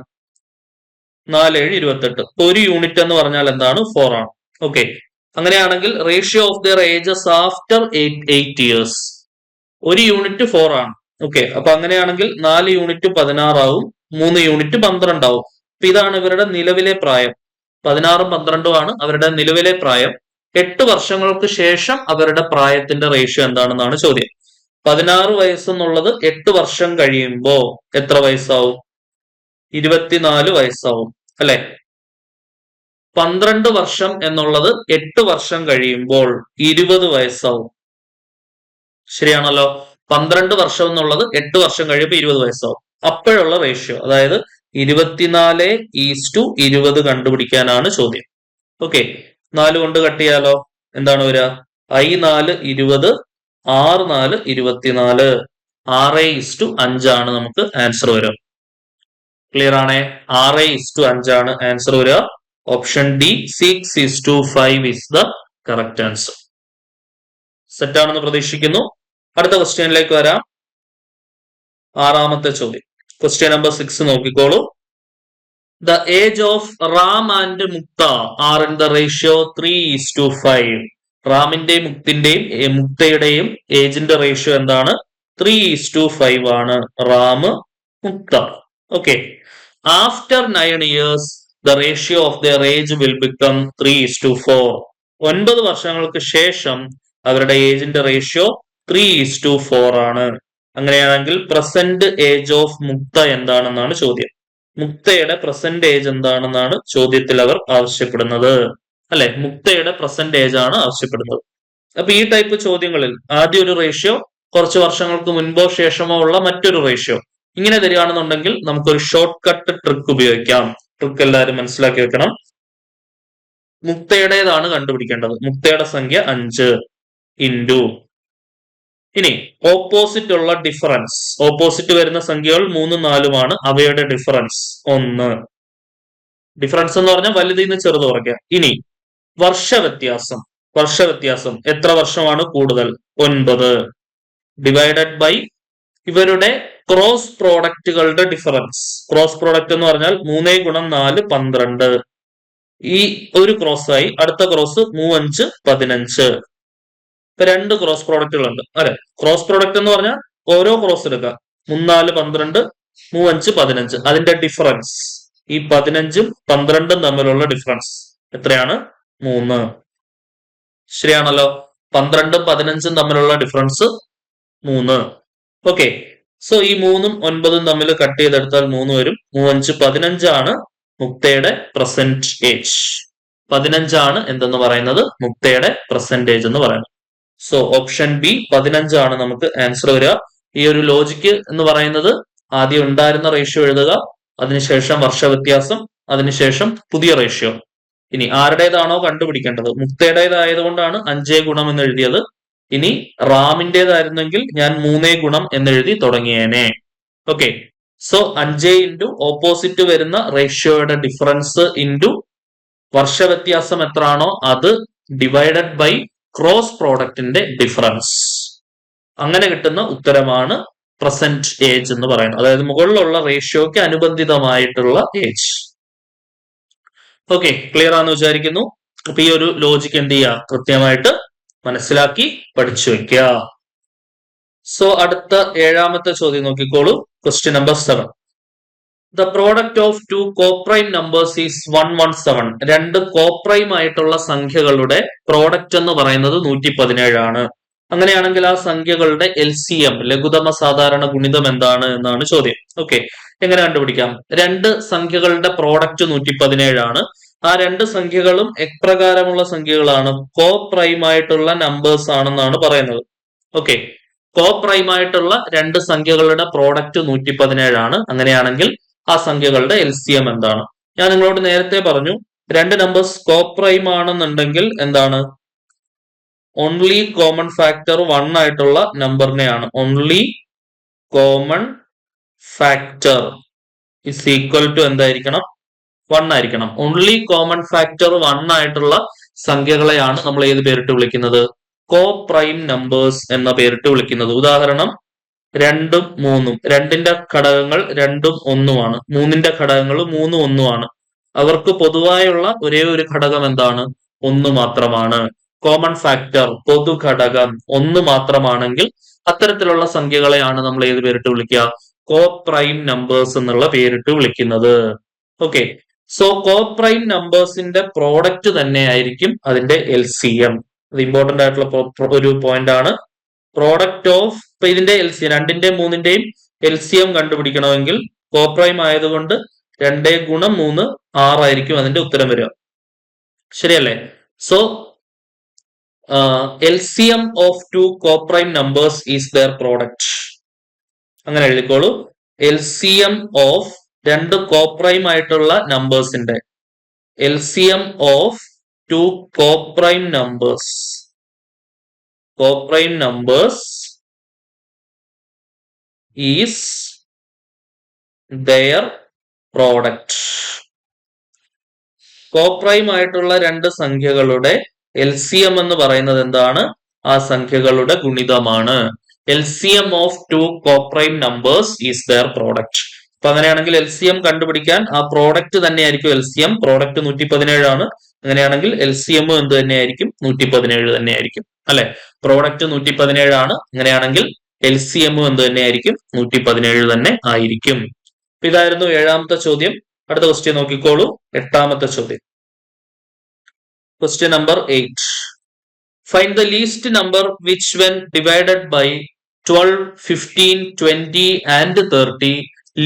4 7 28. 1 യൂണിറ്റ് എന്ന് പറഞ്ഞാൽ എന്താണ്? 4 ആണ്. ഓക്കെ, അങ്ങനെയാണെങ്കിൽ ratio of their ages after 8 years. 1 unit 4 ആണ്. ഓക്കെ, അപ്പൊ അങ്ങനെയാണെങ്കിൽ 4 യൂണിറ്റ് 16 ആവും, 3 യൂണിറ്റ് 12 ആവും. അപ്പൊ ഇതാണ് ഇവരുടെ നിലവിലെ പ്രായം. 16ഉം 12ഉം ആണ് അവരുടെ നിലവിലെ പ്രായം. 8 വർഷങ്ങൾക്ക് ശേഷം അവരുടെ പ്രായത്തിന്റെ റേഷ്യോ എന്താണെന്നാണ് ചോദ്യം. 16 വയസ്സെന്നുള്ളത് 8 വർഷം കഴിയുമ്പോ എത്ര വയസ്സാവും? 24 വയസ്സാവും അല്ലെ? 12 വർഷം എന്നുള്ളത് 8 വർഷം കഴിയുമ്പോൾ 20 വയസ്സാവും. ശരിയാണല്ലോ? 12 വർഷം എന്നുള്ളത് 8 വർഷം കഴിയുമ്പോൾ 20 വയസ്സാവും. അപ്പോഴുള്ള റേഷ്യോ, അതായത് 24:20 കണ്ടുപിടിക്കാനാണ് ചോദ്യം. ഓക്കെ, 4 കൊണ്ട് കട്ട് ചെയ്യാലോ. എന്താണ് വരിക? I4 20, 6 4 24. 6:5 നമുക്ക് ആൻസർ വരും. ക്ലിയർ ആണേ? 6:5 ആൻസർ വരിക. Option D 6:5 is the correct answer. Set ആണെന്ന് പ്രതീക്ഷിക്കുന്നു. അടുത്ത ക്വസ്റ്റ്യനിലേക്ക് വരാം. 6ാമത്തെ ചോദ്യം. ക്വസ്റ്റ്യൻ നമ്പർ 6 നോക്കിക്കോളൂ. The age of Ram and Mukta are in the ratio 3:5. റാമിന്റെയും മുക്തയുടെയും ഏജിന്റെ ratio എന്താണ്? 3:5 ആണ്. റാം, മുക്ത. Okay. After 9 years the ratio of their age will become 3:4. 9 വർഷങ്ങൾക്ക് ശേഷം അവരുടെ ഏജിന്റെ റേഷ്യോ 3:4 ആണ്. അങ്ങനെയാണെങ്കിൽ പ്രസന്റ് ഏജ് ഓഫ് മുക്ത എന്താണെന്നാണ് ചോദ്യം. മുക്തയുടെ പ്രസന്റ് ഏജ് എന്താണെന്നാണ് ചോദ്യത്തിൽ അവർ ആവശ്യപ്പെടുന്നത്. അല്ലെ, മുക്തയുടെ പ്രസന്റ് ഏജ് ആണ് ആവശ്യപ്പെടുന്നത്. അപ്പൊ ഈ ടൈപ്പ് ചോദ്യങ്ങളിൽ ആദ്യം ഒരു റേഷ്യോ, കുറച്ച് വർഷങ്ങൾക്ക് മുൻപോ ശേഷമോ ഉള്ള മറ്റൊരു റേഷ്യോ, ഇങ്ങനെ തരികയാണെന്നുണ്ടെങ്കിൽ നമുക്കൊരു ഷോർട്ട് കട്ട് ട്രിക്ക് ഉപയോഗിക്കാം. ട്രിക്ക് എല്ലാവരും മനസ്സിലാക്കി വെക്കണം. മുക്തയുടേതാണ് കണ്ടുപിടിക്കേണ്ടത്. മുക്തയുടെ സംഖ്യ 5 ഇൻറ്റു, ഇനി ഓപ്പോസിറ്റ് ഉള്ള ഡിഫറൻസ്, ഓപ്പോസിറ്റ് വരുന്ന സംഖ്യകൾ 3 4 അവയുടെ ഡിഫറൻസ് 1. ഡിഫറൻസ് എന്ന് പറഞ്ഞാൽ വലുതിൽ നിന്ന് ചെറുത് കുറയ്ക്കുക. ഇനി വർഷവ്യത്യാസം എത്ര വർഷമാണ് കൂടുതൽ? 9 ഡിവൈഡഡ് ബൈ ഇവരുടെ ക്രോസ് പ്രോഡക്റ്റുകളുടെ ഡിഫറൻസ്. ക്രോസ് പ്രോഡക്റ്റ് എന്ന് പറഞ്ഞാൽ 3 × 4 12. ഈ ഒരു ക്രോസ് ആയി, അടുത്ത ക്രോസ് 3 5 15. ഇപ്പൊ 2 ക്രോസ് പ്രോഡക്റ്റുകളുണ്ട്. അല്ലെ, ക്രോസ് പ്രോഡക്റ്റ് എന്ന് പറഞ്ഞാൽ ഓരോ ക്രോസ് എടുക്കുക. 3 4 12, 3 5 15. അതിന്റെ ഡിഫറൻസ്, ഈ 15ഉം 12ഉം തമ്മിലുള്ള ഡിഫറൻസ് എത്രയാണ്? 3. ശരിയാണല്ലോ. 12ഉം 15ഉം തമ്മിലുള്ള ഡിഫറൻസ് 3. ഓക്കെ. സോ ഈ 3ഉം 9ഉം തമ്മിൽ കട്ട് ചെയ്തെടുത്താൽ 3 വരും. 3 5 15 ആണ് മുക്തയുടെ പ്രസന്റ് ഏജ്. 15 ആണ് എന്തെന്ന് പറയുന്നത്? മുക്തയുടെ പ്രസന്റ് ഏജ് എന്ന് പറയുന്നത്. സോ ഓപ്ഷൻ ബി 15 ആണ് നമുക്ക് ആൻസർ വരിക. ഈ ഒരു ലോജിക്ക് എന്ന് പറയുന്നത് ആദ്യം ഉണ്ടായിരുന്ന റേഷ്യോ എഴുതുക, അതിനുശേഷം വർഷവ്യത്യാസം, അതിനുശേഷം പുതിയ റേഷ്യോ. ഇനി ആരുടേതാണോ കണ്ടുപിടിക്കേണ്ടത്, മുക്തയുടേതായതുകൊണ്ടാണ് 5 ഗുണം എന്ന് എഴുതിയത്. ഇനി റാമിന്റേതായിരുന്നെങ്കിൽ ഞാൻ 3 ഗുണം എന്നെഴുതി തുടങ്ങിയേനെ. ഓക്കെ. സോ 5 ഇൻറ്റു ഓപ്പോസിറ്റ് വരുന്ന റേഷ്യോയുടെ ഡിഫറൻസ് ഇൻറ്റു വർഷവ്യത്യാസം എത്രയാണോ അത് ഡിവൈഡഡ് ബൈ ക്രോസ് പ്രോഡക്റ്റിന്റെ ഡിഫറൻസ്. അങ്ങനെ കിട്ടുന്ന ഉത്തരമാണ് പ്രസന്റ് ഏജ് എന്ന് പറയുന്നത്. അതായത് മുകളിലുള്ള റേഷ്യോയ്ക്ക് അനുബന്ധിതമായിട്ടുള്ള ഏജ്. ഓക്കെ, ക്ലിയർ ആണെന്ന് വിചാരിക്കുന്നു. അപ്പൊ ഈ ഒരു ലോജിക്ക് എന്ത് ചെയ്യുക? കൃത്യമായിട്ട് മനസ്സിലാക്കി പഠിച്ചു വെക്കുക. സോ അടുത്ത 7ാമത്തെ ചോദ്യം നോക്കിക്കോളൂ. Question number 7. The product of two coprime numbers is 117. 2 coprime ആയിട്ടുള്ള സംഖ്യകളുടെ പ്രോഡക്റ്റ് എന്ന് പറയുന്നത് 117 ആണ്. അങ്ങനെയാണെങ്കിൽ ആ സംഖ്യകളുടെ LCM, ലഘുതമ സാധാരണ ഗുണിതം എന്താണ് എന്നാണ് ചോദ്യം. ഓക്കെ, എങ്ങനെ കണ്ടുപിടിക്കാം? 2 സംഖ്യകളുടെ പ്രോഡക്റ്റ് 117 ആണ്. ആ 2 സംഖ്യകളും എപ്രകാരമുള്ള സംഖ്യകളാണ്? കോപ്രൈം ആയിട്ടുള്ള നമ്പേഴ്സ് ആണെന്നാണ് പറയുന്നത്. ഓക്കെ, കോപ്രൈം ആയിട്ടുള്ള 2 സംഖ്യകളുടെ പ്രോഡക്റ്റ് 117 ആണ്. അങ്ങനെയാണെങ്കിൽ ആ സംഖ്യകളുടെ LCM എന്താണ്? ഞാൻ നിങ്ങളോട് നേരത്തെ പറഞ്ഞു, 2 നമ്പേഴ്സ് കോപ്രൈം ആണെന്നുണ്ടെങ്കിൽ എന്താണ്? ഓൺലി കോമൺ ഫാക്ടർ 1 ആയിട്ടുള്ള നമ്പറിനെയാണ്. Only common factor is equal to എന്തായിരിക്കണം? 1 ആയിരിക്കണം. ഓൺലി കോമൺ ഫാക്ടർ 1 ആയിട്ടുള്ള സംഖ്യകളെയാണ് നമ്മൾ ഏത് പേരിട്ട് വിളിക്കുന്നത്? കോപ്രൈം നമ്പേഴ്സ് എന്ന പേരിട്ട് വിളിക്കുന്നത്. ഉദാഹരണം 2ഉം 3ഉം. 2ന്റെ ഘടകങ്ങൾ 2ഉം 1ഉം ആണ്. 3ന്റെ ഘടകങ്ങൾ 3ഉം 1ഉം ആണ്. അവർക്ക് പൊതുവായുള്ള ഒരേ ഒരു ഘടകം എന്താണ്? 1 മാത്രമാണ്. കോമൺ ഫാക്ടർ, പൊതു ഘടകം 1 മാത്രമാണെങ്കിൽ അത്തരത്തിലുള്ള സംഖ്യകളെയാണ് നമ്മൾ ഏത് പേരിട്ട് വിളിക്കുക? കോപ്രൈം നമ്പേഴ്സ് എന്നുള്ള പേരിട്ട് വിളിക്കുന്നത്. ഓക്കെ. സോ കോപ്രൈം നമ്പേഴ്സിന്റെ പ്രോഡക്റ്റ് തന്നെ ആയിരിക്കും അതിന്റെ LCM. അത് ഇമ്പോർട്ടന്റ് ആയിട്ടുള്ള ഒരു പോയിന്റ് ആണ്. പ്രോഡക്റ്റ് ഓഫ്, ഇപ്പൊ ഇതിന്റെ LCM 2ന്റെയും 3ന്റെയും LCM കണ്ടുപിടിക്കണമെങ്കിൽ കോപ്രൈം ആയതുകൊണ്ട് 2 × 3 6 ആയിരിക്കും അതിന്റെ ഉത്തരം വരിക. ശരിയല്ലേ? So LCM of 2 coprime numbers is their product. അങ്ങനെ എഴുതിക്കോളൂ. LCM ഓഫ് 2 കോപ്രൈം ആയിട്ടുള്ള നമ്പേഴ്സിന്റെ LCM of 2 coprime numbers coprime numbers is their product. Coprime ആയിട്ടുള്ള രണ്ട് സംഖ്യകളുടെ LCM എന്ന് പറയുന്നത് എന്താണ്? ആ സംഖ്യകളുടെ ഗുണിതമാണ്. LCM of two coprime numbers is their product. അപ്പൊ അങ്ങനെയാണെങ്കിൽ LCM കണ്ടുപിടിക്കാൻ ആ പ്രോഡക്റ്റ് തന്നെയായിരിക്കും LCM. പ്രോഡക്റ്റ് 117 ആണ്. അങ്ങനെയാണെങ്കിൽ LCM എന്ത് തന്നെയായിരിക്കും? 117 തന്നെയായിരിക്കും അല്ലെ. പ്രോഡക്റ്റ് 117 ആണ്. അങ്ങനെയാണെങ്കിൽ LCM എന്ത് തന്നെയായിരിക്കും? 117 തന്നെ ആയിരിക്കും. ഇതായിരുന്നു 7ാമത്തെ ചോദ്യം. അടുത്ത ക്വസ്റ്റ്യൻ നോക്കിക്കോളൂ. 8ാമത്തെ ചോദ്യം. Question number 8. Find the least number which when divided by 12, 15, 20 and 30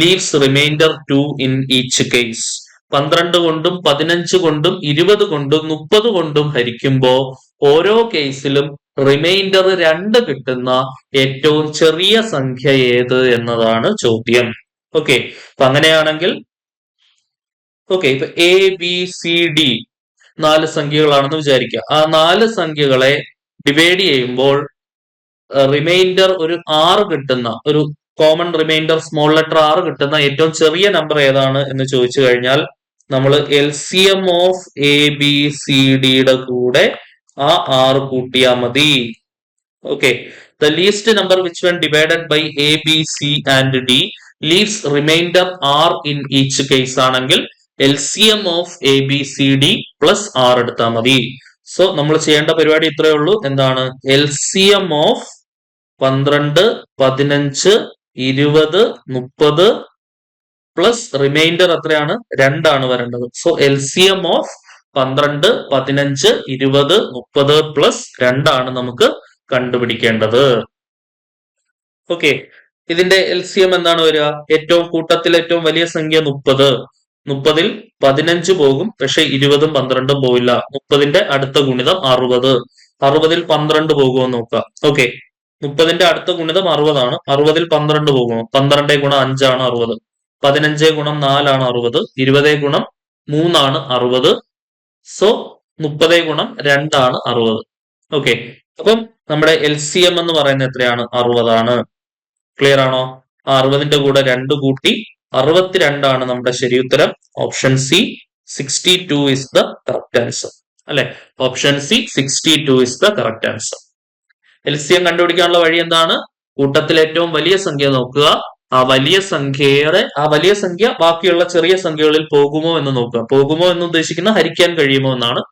leaves remainder 2 in each case. 12 കൊണ്ടും 15 കൊണ്ടും 20 കൊണ്ടും 30 കൊണ്ടും ഹരിക്കുമ്പോൾ ഓരോ കേസിലും റിമൈൻഡർ 2 കിട്ടുന്ന ഏറ്റവും ചെറിയ സംഖ്യ ഏത് എന്നതാണ് ചോദ്യം. ഓക്കെ, അപ്പൊ അങ്ങനെയാണെങ്കിൽ ഓക്കെ, ഇപ്പൊ ABCD 4 സംഖ്യകളാണെന്ന് വിചാരിക്കുക. ആ 4 സംഖ്യകളെ ഡിവൈഡ് ചെയ്യുമ്പോൾ റിമൈൻഡർ ഒരു 6 കിട്ടുന്ന, ഒരു കോമൺ റിമൈൻഡർ സ്മോൾ ലെറ്റർ 6 കിട്ടുന്ന ഏറ്റവും ചെറിയ നമ്പർ ഏതാണ് എന്ന് ചോദിച്ചു കഴിഞ്ഞാൽ നമ്മൾ LCM ഓഫ് ABCDയുടെ കൂടെ ആ 6 കൂട്ടിയാൽ മതി. Okay, the least number which when divided by A, B, C and D leaves remainder R in each case ആണെങ്കിൽ LCM of ABCD plus R എടുത്താൽ മതി. സോ നമ്മൾ ചെയ്യേണ്ട പരിപാടി ഇത്രയേ ഉള്ളൂ. എന്താണ്? LCM ഓഫ് 12, 15, 20, 30 പ്ലസ് റിമൈൻഡർ എത്രയാണ്? 2 ആണ് വരേണ്ടത്. സോ LCM ഓഫ് 12, 15, 20, 30 പ്ലസ് 2 ആണ് നമുക്ക് കണ്ടുപിടിക്കേണ്ടത്. ഓക്കെ, ഇതിന്റെ LCM എന്താണ് വരിക? ഏറ്റവും കൂട്ടത്തിൽ ഏറ്റവും വലിയ സംഖ്യ 30. 30ൽ 15 പോകും, പക്ഷെ 20ഉം 12ഉം പോവില്ല. 30ന്റെ അടുത്ത ഗുണിതം 60. 60ൽ 12 പോകുമോ നോക്കാം. ഓക്കെ, 30ന്റെ അടുത്ത ഗുണിതം 60 ആണ്. 60ൽ 12 പോകുമോ? 12 ഗുണം 5 ആണ് 60. 15 ഗുണം 4 ആണ് 60. 20 ഗുണം 3 ആണ് 60. സോ 30 ഗുണം 2 ആണ് 60. ഓക്കെ, അപ്പം നമ്മുടെ LCM എന്ന് പറയുന്നത് എത്രയാണ്? 60 ആണ്. ക്ലിയർ ആണോ? ആ 60ന്റെ കൂടെ 2 കൂട്ടി 62 ആണ് നമ്മുടെ ശരി ഉത്തരം. Option C 62 is the correct answer അല്ലെ. Option C 62 is the correct answer. LCM കണ്ടുപിടിക്കാനുള്ള വഴി എന്താണ്? കൂട്ടത്തിൽ ഏറ്റവും വലിയ സംഖ്യ നോക്കുക. ആ വലിയ സംഖ്യ ബാക്കിയുള്ള ചെറിയ സംഖ്യകളിൽ പോകുമോ എന്ന് നോക്കുക. പോകുമോ എന്ന് ഉദ്ദേശിക്കുന്ന ഹരിക്കാൻ കഴിയുമോ എന്നാണ്.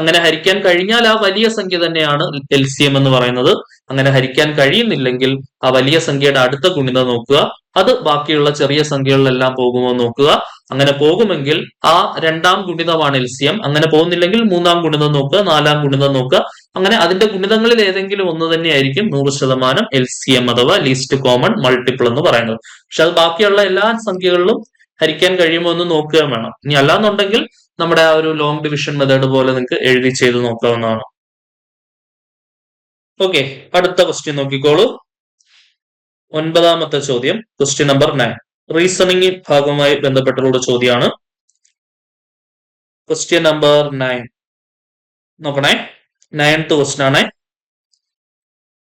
അങ്ങനെ ഹരിക്കാൻ കഴിഞ്ഞാൽ ആ വലിയ സംഖ്യ തന്നെയാണ് LCM എന്ന് പറയുന്നത്. അങ്ങനെ ഹരിക്കാൻ കഴിയുന്നില്ലെങ്കിൽ ആ വലിയ സംഖ്യയുടെ അടുത്ത ഗുണിതം നോക്കുക. അത് ബാക്കിയുള്ള ചെറിയ സംഖ്യകളിലെല്ലാം പോകുമോ നോക്കുക. അങ്ങനെ പോകുമെങ്കിൽ ആ 2ാം ഗുണിതമാണ് LCM. അങ്ങനെ പോകുന്നില്ലെങ്കിൽ 3ാം ഗുണിതം നോക്കുക, 4ാം ഗുണിതം നോക്കുക. അങ്ങനെ അതിന്റെ ഗുണിതങ്ങളിൽ ഏതെങ്കിലും ഒന്ന് തന്നെയായിരിക്കും 100% LCM അഥവാ ലീസ്റ്റ് കോമൺ മൾട്ടിപ്പിൾ എന്ന് പറയുന്നത്. പക്ഷെ അത് ബാക്കിയുള്ള എല്ലാ സംഖ്യകളിലും ഹരിക്കാൻ കഴിയുമോ എന്ന് നോക്കുക വേണം. ഇനി അല്ലാന്നുണ്ടെങ്കിൽ നമ്മുടെ ആ ഒരു ലോങ് ഡിവിഷൻ മെത്തേഡ് പോലെ നിങ്ങൾക്ക് എഴുതി ചെയ്ത് നോക്കാവുന്നതാണ്. ഓക്കെ, അടുത്ത ക്വസ്റ്റ്യൻ നോക്കിക്കോളൂ. 9ാമത്തെ ചോദ്യം, ക്വസ്റ്റ്യൻ നമ്പർ 9. റീസണിംഗ് ഭാഗവുമായി ബന്ധപ്പെട്ടുള്ള ചോദ്യമാണ്. ക്വസ്റ്റ്യൻ നമ്പർ 9 നോക്കണേ. 9th ക്വസ്റ്റ്യൻ ആണ്.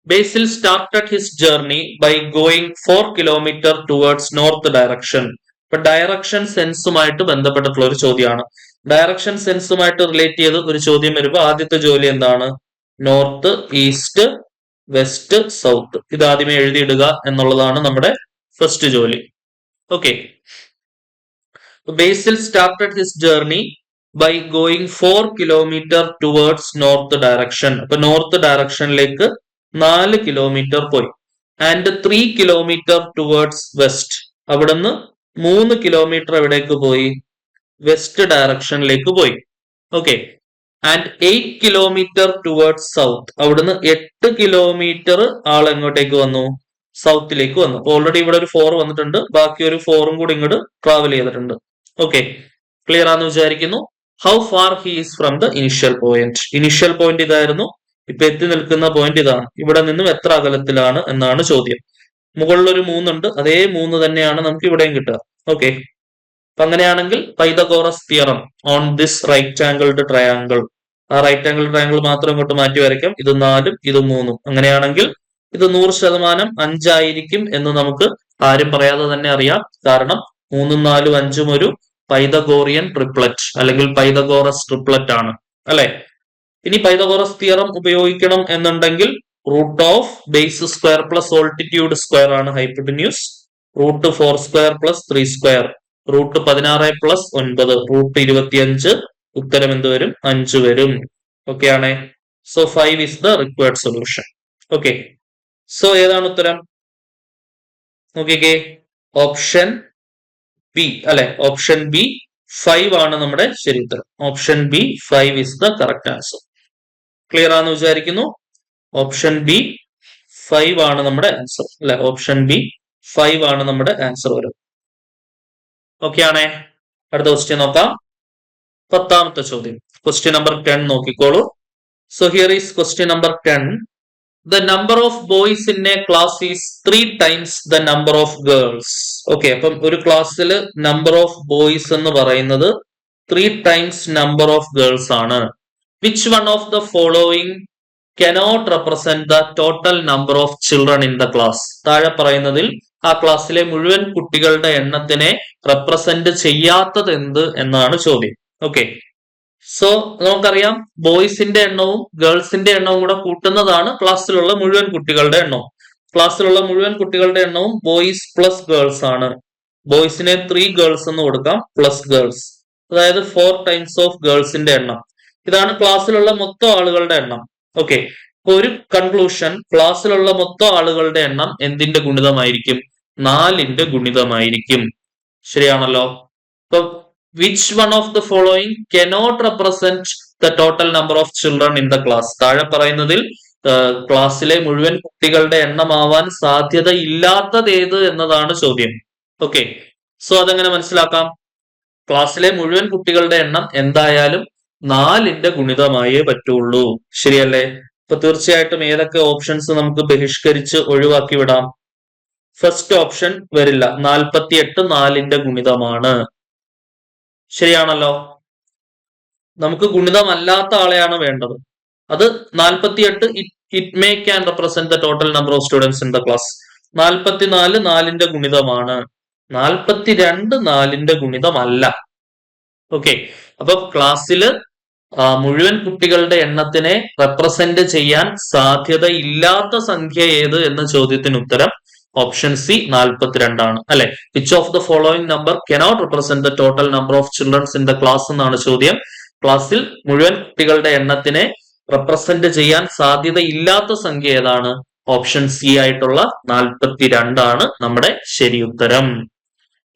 Basil started his journey by going 4 kilometers towards north direction. ഇപ്പൊ ഡയറക്ഷൻ സെൻസുമായിട്ട് ബന്ധപ്പെട്ടിട്ടുള്ള ഒരു ചോദ്യമാണ്. ഡയറക്ഷൻ സെൻസുമായിട്ട് റിലേറ്റ് ചെയ്ത് ഒരു ചോദ്യം വരുമ്പോൾ ആദ്യത്തെ ജോലി എന്താണ്? North, east, west, south. ഇത് ആദ്യമേ എഴുതിയിടുക എന്നുള്ളതാണ് നമ്മുടെ ഫസ്റ്റ് ജോലി. Okay, Basil started his journey by going 4 kilometers towards north direction. അപ്പൊ നോർത്ത് ഡയറക്ഷനിലേക്ക് 4 കിലോമീറ്റർ പോയി. And 3 kilometers towards west. അവിടുന്ന് 3 കിലോമീറ്റർ എവിടേക്ക് പോയി? വെസ്റ്റ് ഡയറക്ഷനിലേക്ക് പോയി. Okay, and 8 kilometers towards south. അവിടുന്ന് 8 കിലോമീറ്റർ ആൾ എങ്ങോട്ടേക്ക് വന്നു? സൗത്തിലേക്ക് വന്നു. ഓൾറെഡി ഇവിടെ ഒരു 4 വന്നിട്ടുണ്ട്, ബാക്കി ഒരു 4ഉം കൂടി ഇങ്ങോട്ട് ട്രാവൽ ചെയ്തിട്ടുണ്ട്. ഓക്കെ, ക്ലിയർ ആണെന്ന് വിചാരിക്കുന്നു. How far he is from the initial point. Initial point ഇതായിരുന്നു. ഇപ്പൊ എത്തി നിൽക്കുന്ന പോയിന്റ് ഇതാണ്. ഇവിടെ നിന്നും എത്ര അകലത്തിലാണ് എന്നാണ് ചോദ്യം. മുകളിൽ ഒരു 3 ഉണ്ട്, അതേ 3 തന്നെയാണ് നമുക്ക് ഇവിടെയും കിട്ടുക. ഓക്കെ, അപ്പൊ അങ്ങനെയാണെങ്കിൽ Pythagoras theorem on this right angled triangle ആ റൈറ്റ് ആംഗിൾ ട്രയാംഗിൾ മാത്രം ഇങ്ങോട്ട് മാറ്റി വരയ്ക്കാം. ഇത് 4 ഇത് 3. അങ്ങനെയാണെങ്കിൽ ഇത് 100% 5 ആയിരിക്കും എന്ന് നമുക്ക് ആരും പറയാതെ തന്നെ അറിയാം. കാരണം 3ഉം 4ഉം 5ഉം ഒരു പൈതഗോറിയൻ ട്രിപ്ലറ്റ് അല്ലെങ്കിൽ പൈതഗോറസ് ട്രിപ്ലറ്റ് ആണ്, അല്ലെ? ഇനി പൈതഗോറസ് തിയറം ഉപയോഗിക്കണം എന്നുണ്ടെങ്കിൽ root of base square plus altitude square ആണ് hypotenuse. Root 4 square plus 3 square, root 16 plus 9, root 25. ഉത്തരം എന്ത് വരും? 5 വരും. ഓക്കെ ആണേ. So 5 is the required solution. Okay, so ഏതാണ് ഉത്തരം? നോക്കിക്കേ, ഓപ്ഷൻ ബി അല്ലെ? ഓപ്ഷൻ ബി 5 ആണ് നമ്മുടെ ശരി ഉത്തരം. Option B 5 is the correct answer. Clear ആണെന്ന് വിചാരിക്കുന്നു. ഓപ്ഷൻ ബി 5 ആണ് നമ്മുടെ ആൻസർ, അല്ലെ? ഓപ്ഷൻ ബി 5 ആണ് നമ്മുടെ ആൻസർ വരും. ഓക്കെ ആണേ. അടുത്ത ക്വസ്റ്റ്യൻ നോക്കാം. 10ാമത്തെ ചോദ്യം, ക്വസ്റ്റ്യൻ നമ്പർ 10 നോക്കിക്കോളൂ. So here is question number 10. The number of boys in a class is 3 times the number of girls. Okay, അപ്പം ഒരു ക്ലാസ്സിൽ നമ്പർ ഓഫ് ബോയ്സ് എന്ന് പറയുന്നത് 3 times number of girls ആണ്. Which one of the following cannot represent the total number of children in the class? താഴെ പറയുന്നതിൽ ആ ക്ലാസ്സിലെ മുഴുവൻ കുട്ടികളുടെ എണ്ണത്തിനെ റെപ്രസെന്റ് ചെയ്യാത്തത് എന്ത് എന്നാണ് ചോദ്യം. ഓക്കെ, സോ നമുക്കറിയാം ബോയ്സിന്റെ എണ്ണവും ഗേൾസിന്റെ എണ്ണവും കൂടെ കൂട്ടുന്നതാണ് ക്ലാസ്സിലുള്ള മുഴുവൻ കുട്ടികളുടെ എണ്ണവും. ക്ലാസ്സിലുള്ള മുഴുവൻ കുട്ടികളുടെ എണ്ണവും ബോയ്സ് പ്ലസ് ഗേൾസ് ആണ്. ബോയ്സിനെ 3 ഗേൾസ് എന്ന് കൊടുക്കാം പ്ലസ് ഗേൾസ്, അതായത് 4 ടൈംസ് ഓഫ് ഗേൾസിന്റെ എണ്ണം. ഇതാണ് ക്ലാസ്സിലുള്ള മൊത്തം ആളുകളുടെ എണ്ണം. ഓക്കെ, ഒരു കൺക്ലൂഷൻ, ക്ലാസ്സിലുള്ള മൊത്തം ആളുകളുടെ എണ്ണം എന്തിന്റെ ഗുണിതമായിരിക്കും? 4ന്റെ ഗുണിതമായിരിക്കും. ശരിയാണല്ലോ. ഇപ്പൊ which one of the following cannot represent the total number of children in the class? താഴെ പറയുന്നതിൽ ക്ലാസ്സിലെ മുഴുവൻ കുട്ടികളുടെ എണ്ണമാവാൻ സാധ്യത ഇല്ലാത്തത് ഏത് എന്നതാണ് ചോദ്യം. ഓക്കെ, സോ അതെങ്ങനെ മനസ്സിലാക്കാം? ക്ലാസ്സിലെ മുഴുവൻ കുട്ടികളുടെ എണ്ണം എന്തായാലും 4ന്റെ ഗുണിതമായേ പറ്റുള്ളൂ. ശരിയല്ലേ? അപ്പൊ തീർച്ചയായിട്ടും ഏതൊക്കെ ഓപ്ഷൻസ് നമുക്ക് ബഹിഷ്കരിച്ച് ഒഴിവാക്കി വിടാം? ഫസ്റ്റ് ഓപ്ഷൻ വരില്ല. 48 4ന്റെ ഗുണിതമാണ്. ശരിയാണല്ലോ. നമുക്ക് ഗുണിതമല്ലാത്ത ആളെയാണ് വേണ്ടത്. അത് 48 it may can represent the total number of students in the class. 44 4ന്റെ ഗുണിതമാണ്. 42 4ന്റെ ഗുണിതമല്ല. ഓക്കെ, അപ്പൊ ക്ലാസ്സില് മുഴുവൻ കുട്ടികളുടെ എണ്ണത്തിനെ റെപ്രസെന്റ് ചെയ്യാൻ സാധ്യത ഇല്ലാത്ത സംഖ്യ ഏത് എന്ന ചോദ്യത്തിന് ഉത്തരം ഓപ്ഷൻ സി 42 ആണ്, അല്ലെ? Which of the following number cannot represent the total number of childrens in the class എന്നാണ് ചോദ്യം. ക്ലാസ്സിൽ മുഴുവൻ കുട്ടികളുടെ എണ്ണത്തിനെ റെപ്രസെന്റ് ചെയ്യാൻ സാധ്യത ഇല്ലാത്ത സംഖ്യ ഏതാണ്? ഓപ്ഷൻ സി ആയിട്ടുള്ള 42 ആണ് നമ്മുടെ ശരി ഉത്തരം.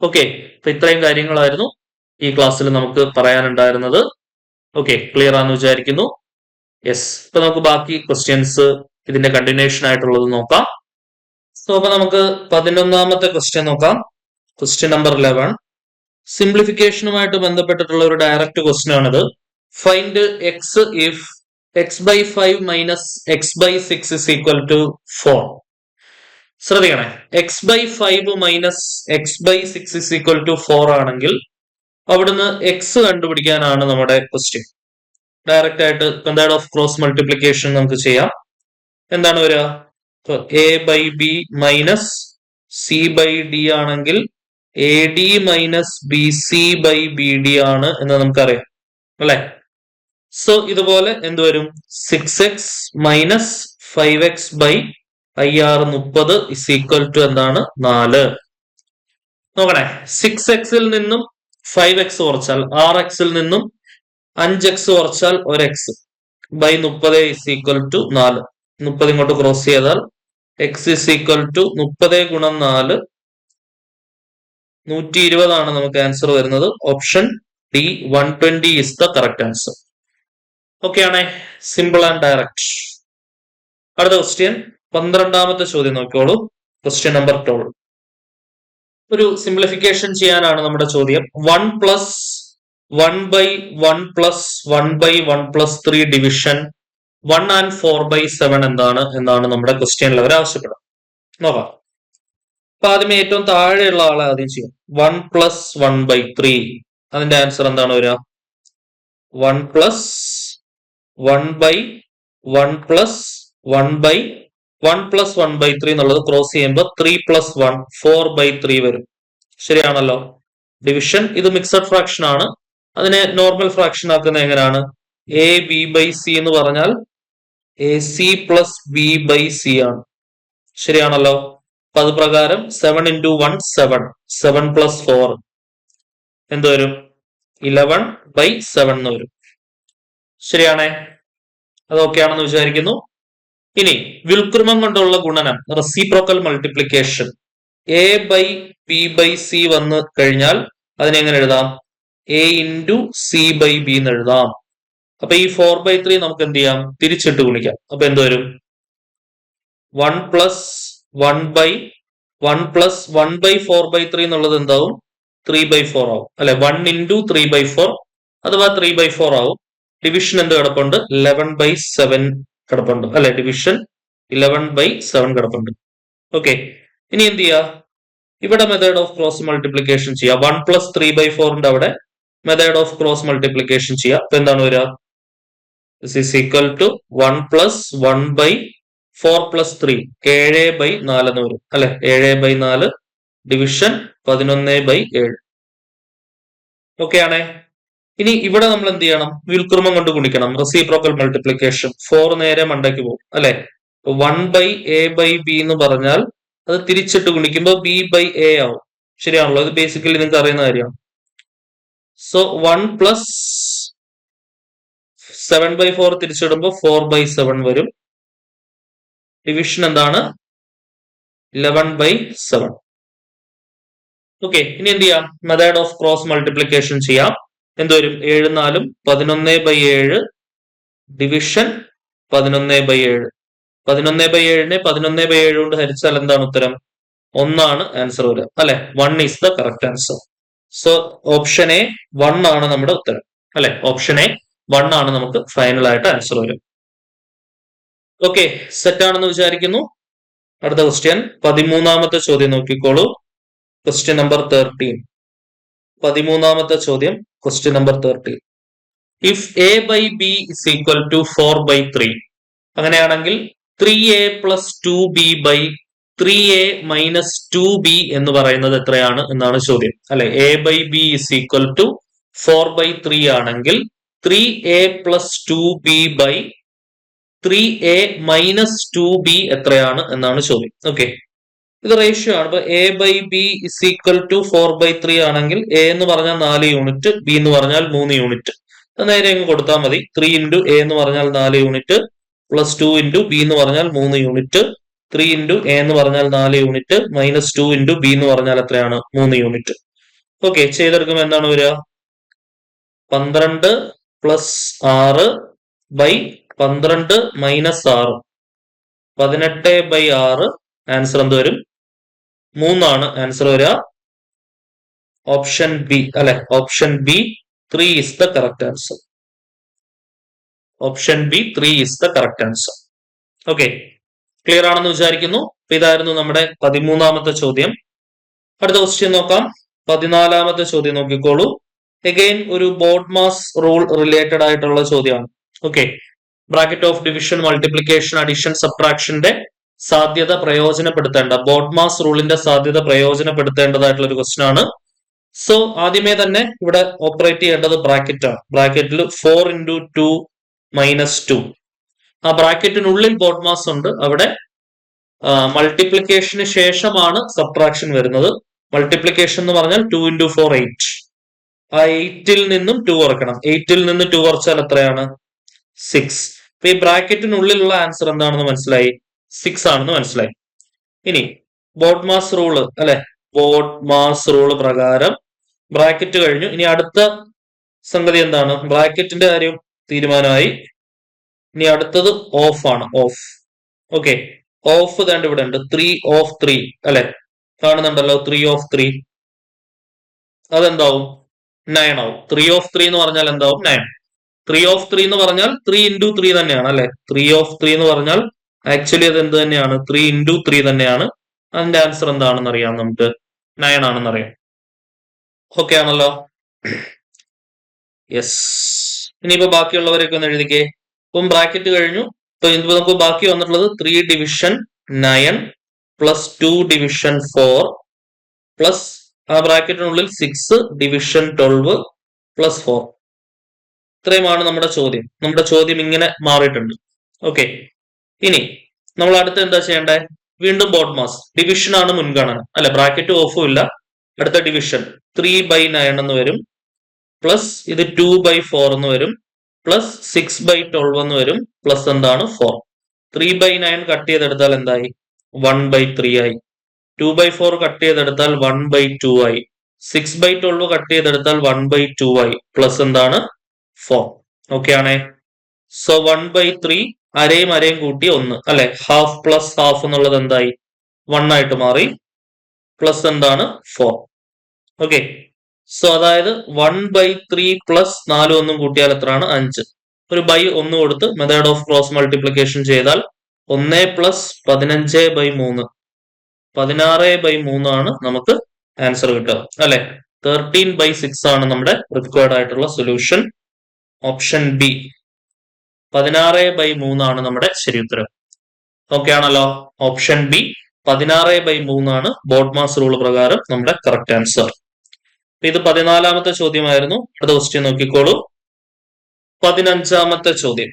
ഓക്കെ, അപ്പൊ ഇത്രയും കാര്യങ്ങളായിരുന്നു ഈ ക്ലാസ്സിൽ നമുക്ക് പറയാനുണ്ടായിരുന്നത്. ഓക്കെ, ക്ലിയർ ആണെന്ന് വിചാരിക്കുന്നു. യെസ്, ഇപ്പൊ നമുക്ക് ബാക്കി ക്വസ്റ്റ്യൻസ് ഇതിന്റെ കണ്ടിന്യൂഷൻ ആയിട്ടുള്ളത് നോക്കാം. സോ അപ്പൊ നമുക്ക് 11ാമത്തെ ക്വസ്റ്റ്യൻ നോക്കാം. Question number 11. സിംപ്ലിഫിക്കേഷനുമായിട്ട് ബന്ധപ്പെട്ടിട്ടുള്ള ഒരു ഡയറക്റ്റ് ക്വസ്റ്റ്യൻ ആണിത്. Find x if x/5 minus x/6 is equal to 4. ശ്രദ്ധിക്കണേ, x/5 minus x/6 is equal to 4 ആണെങ്കിൽ അവിടുന്ന് എക്സ് കണ്ടുപിടിക്കാനാണ് നമ്മുടെ ക്വസ്റ്റ്യൻ. ഡയറക്റ്റ് ആയിട്ട് മെത്തേഡ് ഓഫ് ക്രോസ് മൾട്ടിപ്ലിക്കേഷൻ നമുക്ക് ചെയ്യാം. എന്താണ് വരിക? A by B minus C by D ആണെങ്കിൽ A D minus B C by B D ആണ് എന്ന് നമുക്കറിയാം, അല്ലെ? സോ ഇതുപോലെ എന്ത് വരും? 6x minus 5x by IR 30 is equal to എന്താണ്? 4. നോക്കണേ, 6xൽ നിന്നും 5x കുറച്ചാൽ 6xൽ നിന്നും 5x കുറച്ചാൽ 1x by 30 is equal to 4. 30 ഇങ്ങോട്ട് ക്രോസ് ചെയ്താൽ എക്സ് ഇസ് ഈക്വൽ ടു 30 ഗുണം 4 120 ആണ് നമുക്ക് ആൻസർ വരുന്നത്. Option D 120 is the correct answer. Okay ആണേ, സിമ്പിൾ ആൻഡ് ഡയറക്റ്റ്. അടുത്ത ക്വസ്റ്റ്യൻ 12ാമത്തെ ചോദ്യം നോക്കിക്കോളൂ. Question number 12. ഒരു സിംപ്ലിഫിക്കേഷൻ ചെയ്യാനാണ് നമ്മുടെ ചോദ്യം. 1 plus 1/1 plus 1/1 plus 3 division 1 and 4/7 എന്താണ് എന്നാണ് നമ്മുടെ ക്വസ്റ്റ്യനിൽ അവർ ആവശ്യപ്പെടുന്നത്. നോക്കാം. അപ്പൊ ആദ്യമേ ഏറ്റവും താഴെയുള്ള ആളെ ആദ്യം ചെയ്യും. 1 പ്ലസ് 1/3. അതിന്റെ ആൻസർ എന്താണ് വരിക? 1 പ്ലസ് 1/1+1/1+1/3 എന്നുള്ളത് ക്രോസ് ചെയ്യുമ്പോൾ 3+1 4/3 വരും. ശരിയാണല്ലോ. ഡിവിഷൻ ഇത് മിക്സഡ് ഫ്രാക്ഷൻ ആണ്. അതിനെ നോർമൽ ഫ്രാക്ഷൻ ആക്കുന്നത് എങ്ങനെയാണ്? AB/C എന്ന് പറഞ്ഞാൽ AC + B/C ആണ്. ശരിയാണല്ലോ. അപ്പൊ അത് പ്രകാരം 7 × 1 7 7 + 4 എന്ത് വരും? 11/7 എന്ന് വരും. ശരിയാണേ. അത് ഓക്കെ ആണെന്ന് വിചാരിക്കുന്നു. ഇനി വ്യുൽക്രമം കൊണ്ടുള്ള ഗുണനം റെസിപ്രോക്കൽ മൾട്ടിപ്ലിക്കേഷൻ A/B/C വന്നു കഴിഞ്ഞാൽ അതിനെങ്ങനെ എഴുതാം? A × C/B എന്ന് എഴുതാം. അപ്പൊ ഈ 4/3 നമുക്ക് എന്ത് ചെയ്യാം? തിരിച്ചിട്ട് ഗുണിക്കാം. അപ്പൊ എന്ത് വരും? 1+1/4/3 എന്നുള്ളത് എന്താവും? 3/4 ആവും അല്ലെ. 1 × 3/4 അഥവാ 3/4 ആവും. ഡിവിഷൻ എന്ത് കിടപ്പുണ്ട്? 11/7 കിടപ്പുണ്ട് അല്ലെ. ഡിവിഷൻ 11/7 കിടപ്പുണ്ട്. ഓക്കെ. ഇനി എന്ത് ചെയ്യാ? ഇവിടെ മെത്തേഡ് ഓഫ് ക്രോസ് മൾട്ടിപ്ലിക്കേഷൻ ചെയ്യാം. 1 + 3/4 അവിടെ മെത്തേഡ് ഓഫ് ക്രോസ് മൾട്ടിപ്ലിക്കേഷൻ ചെയ്യാം. അപ്പൊ എന്താണ് വരിക? This is equal to 1 + 1/4 + 3 7/4 എന്ന് വരും അല്ലെ. 7/4 ഡിവിഷൻ 11/7. ഓക്കെ ആണേ. ഇനി ഇവിടെ നമ്മൾ എന്ത് ചെയ്യണം? വ്യുൽക്രമം കൊണ്ട് ഗുണിക്കണം. റെസിപ്രോക്കൽ മൾട്ടിപ്ലിക്കേഷൻ 4 നേരെ മണ്ടയ്ക്ക് പോകും അല്ലെ. 1/A/B എന്ന് പറഞ്ഞാൽ അത് തിരിച്ചിട്ട് ഗുണിക്കുമ്പോൾ B/A ആവും. ശരിയാണല്ലോ. ഇത് ബേസിക്കലി നിങ്ങൾക്ക് അറിയുന്ന കാര്യമാണ്. സോ 1 + 7/4 തിരിച്ചിടുമ്പോൾ 4/7 വരും. ഡിവിഷൻ എന്താണ്? 11/7. ഓക്കെ. ഇനി എന്ത് ചെയ്യാം? മെത്തേഡ് ഓഫ് ക്രോസ് മൾട്ടിപ്ലിക്കേഷൻ ചെയ്യാം. എന്ത് വരും? 7 × 4 11/7 ഡിവിഷൻ 11/7. 11/7നെ 11/7 കൊണ്ട് ഹരിച്ചാൽ എന്താണ് ഉത്തരം? 1 ആണ് ആൻസർ വരിക അല്ലെ. 1 is the correct answer. So option A 1 ആണ് നമ്മുടെ ഉത്തരം അല്ലെ. ഓപ്ഷൻ എ 1 ആണ് നമുക്ക് ഫൈനൽ ആയിട്ട് ആൻസർ വരും. ഓക്കെ, സെറ്റ് ആണെന്ന് വിചാരിക്കുന്നു. അടുത്ത ക്വസ്റ്റ്യൻ 13ാമത്തെ ചോദ്യം നോക്കിക്കോളൂ. Question number 13. 13ാമത്തെ ചോദ്യം question number 13. If A/B is equal to 4/3 അങ്ങനെയാണെങ്കിൽ 3A + 2B/3A - 2B എന്ന് പറയുന്നത് എത്രയാണ് എന്നാണ് ചോദ്യം അല്ലെ. A/B is equal to 4/3 ആണെങ്കിൽ 3A + 2B/3A - 2B എത്രയാണ് എന്നാണ് ചോദ്യം. ഓക്കെ, ഇത് റേഷ്യോ ആണ്. ഇപ്പൊ A/B is equal to 4/3 ആണെങ്കിൽ A എന്ന് പറഞ്ഞാൽ 4 യൂണിറ്റ്, B എന്ന് പറഞ്ഞാൽ 3 യൂണിറ്റ്. നേരെ അങ്ങ് കൊടുത്താൽ മതി. 3 × A എന്ന് പറഞ്ഞാൽ 4 യൂണിറ്റ് പ്ലസ് 2 × B എന്ന് പറഞ്ഞാൽ 3 യൂണിറ്റ്. 3 × A എന്ന് പറഞ്ഞാൽ 4 യൂണിറ്റ് മൈനസ് 2 × B എന്ന് പറഞ്ഞാൽ എത്രയാണ്? 3 യൂണിറ്റ്. ഓക്കെ, ചെയ്തെടുക്കുമ്പോൾ എന്താണ് വരിക? 12 + 6/12 - 6 18/6. ആൻസർ എന്ത് വരും? 3 ആണ് ആൻസർ വരിക. ഓപ്ഷൻ ബി അല്ലെ. Option B 3 is the correct answer. Option B 3 is the correct answer. Okay, clear ആണെന്ന് വിചാരിക്കുന്നു. ഇതായിരുന്നു നമ്മുടെ 13ാമത്തെ ചോദ്യം. അടുത്ത ക്വസ്റ്റ്യൻ നോക്കാം. 14ാമത്തെ ചോദ്യം നോക്കിക്കോളൂ. അഗൈൻ ഒരു ബോർഡ് മാസ് റൂൾ റിലേറ്റഡ് ആയിട്ടുള്ള ചോദ്യമാണ്. Okay, bracket of division, multiplication, addition, സബ്ട്രാക്ഷന്റെ സാധ്യത പ്രയോജനപ്പെടുത്തേണ്ട, ബോർഡ് മാസ് റൂളിന്റെ സാധ്യത പ്രയോജനപ്പെടുത്തേണ്ടതായിട്ടുള്ള ഒരു ക്വസ്റ്റ്യൻ ആണ്. സോ ആദ്യമേ തന്നെ ഇവിടെ ഓപ്പറേറ്റ് ചെയ്യേണ്ടത് ബ്രാക്കറ്റ് ആണ്. ബ്രാക്കറ്റിൽ 4 × 2 - 2. ആ ബ്രാക്കറ്റിനുള്ളിൽ ബോർഡ് മാസ് ഉണ്ട്. അവിടെ മൾട്ടിപ്ലിക്കേഷന് ശേഷമാണ് സബ്ട്രാക്ഷൻ വരുന്നത്. മൾട്ടിപ്ലിക്കേഷൻ എന്ന് പറഞ്ഞാൽ 2 × 4 8. ആ 8ൽ നിന്നും 2 കുറക്കണം. 8ൽ നിന്ന് 2 കുറച്ചാൽ എത്രയാണ്? 6. അപ്പൊ ഈ ബ്രാക്കറ്റിനുള്ളിലുള്ള ആൻസർ എന്താണെന്ന് മനസ്സിലായി? 6 ആണെന്ന് മനസ്സിലായി. ഇനി ബോർഡ് മാസ് റൂള് അല്ലെ. ബോർഡ് മാസ് റൂള് പ്രകാരം ബ്രാക്കറ്റ് കഴിഞ്ഞു. ഇനി അടുത്ത സംഗതി എന്താണ്? ബ്രാക്കറ്റിന്റെ കാര്യം തീരുമാനമായി. ഇനി അടുത്തത് ഓഫ് ആണ്. ഓഫ്. ഓക്കെ, ഓഫ് വേണ്ട ഇവിടെ ഉണ്ട്. 3/3 അല്ലെ, കാണുന്നുണ്ടല്ലോ. 3/3 അതെന്താവും? 9 ആവും. 3/3 എന്ന് പറഞ്ഞാൽ എന്താവും? 9. 3/3 എന്ന് പറഞ്ഞാൽ 3 × 3 തന്നെയാണ് അല്ലെ. 3/3 എന്ന് പറഞ്ഞാൽ ആക്ച്വലി അത് എന്ത് തന്നെയാണ്? 3 × 3 തന്നെയാണ്. അതിന്റെ ആൻസർ എന്താണെന്ന് അറിയാം നമുക്ക്. 9 ആണെന്ന് അറിയാം. ഓക്കെ ആണല്ലോ. യെസ്. ഇനിയിപ്പോ ബാക്കിയുള്ളവരൊക്കെ ഒന്ന് എഴുതിക്കേ. അപ്പം ബ്രാക്കറ്റ് കഴിഞ്ഞു. ഇപ്പൊ നമുക്ക് ബാക്കി വന്നിട്ടുള്ളത് 3 ഡിവിഷൻ 9 പ്ലസ് 2 ഡിവിഷൻ 4 പ്ലസ് ആ ബ്രാക്കറ്റിനുള്ളിൽ 6 ഡിവിഷൻ 12 പ്ലസ് 4. ഇത്രയുമാണ് നമ്മുടെ ചോദ്യം. നമ്മുടെ ചോദ്യം ഇങ്ങനെ മാറിയിട്ടുണ്ട്. ഓക്കെ, ഇനി നമ്മൾ അടുത്ത് എന്താ ചെയ്യേണ്ടത്? വീണ്ടും ബോഡ് മാസ് ഡിവിഷൻ ആണ് മുൻഗണന, അല്ലെ? ബ്രാക്കറ്റ് ഓഫും ഇല്ല. അടുത്ത ഡിവിഷൻ 3/9 എന്ന് വരും, പ്ലസ് ഇത് 2/4 എന്ന് വരും, പ്ലസ് 6/12 എന്ന് വരും, പ്ലസ് എന്താണ് 4. 3/9 കട്ട് ചെയ്തെടുത്താൽ എന്തായി? 1/3 ആയി. 2/4 കട്ട് ചെയ്തെടുത്താൽ 1/2 ആയി. 6/12 കട്ട് ചെയ്തെടുത്താൽ 1/2 ആയി, പ്ലസ് എന്താണ് 4. ഓക്കെ ആണേ. സോ 1/3 അരയും അരയും കൂട്ടി 1, അല്ലെ? ഹാഫ് പ്ലസ് ഹാഫ് എന്നുള്ളത് എന്തായി? 1 ആയിട്ട് മാറി, പ്ലസ് എന്താണ് 4. ഓക്കെ, സോ അതായത് 1/3 പ്ലസ് 4 ഒന്നും കൂട്ടിയാൽ എത്രയാണ്? 5. ഒരു ബൈ 1 കൊടുത്ത് മെത്തേഡ് ഓഫ് ക്രോസ് മൾട്ടിപ്ലിക്കേഷൻ ചെയ്താൽ 1 പ്ലസ് 15/3 16/3 ആണ് നമുക്ക് ആൻസർ കിട്ടുക, അല്ലെ? 13/6 ആണ് നമ്മുടെ റിക്വയർഡ് ആയിട്ടുള്ള സൊല്യൂഷൻ. ഓപ്ഷൻ ബി 16/3 ആണ് നമ്മുടെ ശരി ഉത്തരം. ഓക്കെ ആണല്ലോ. ഓപ്ഷൻ ബി 16/3 ആണ് ബോഡ് മാസ് റൂൾ പ്രകാരം നമ്മുടെ കറക്റ്റ് ആൻസർ. ഇത് 14ാമത്തെ ചോദ്യമായിരുന്നു. അടുത്ത ക്വസ്റ്റ്യൻ നോക്കിക്കോളൂ. 15ാമത്തെ ചോദ്യം,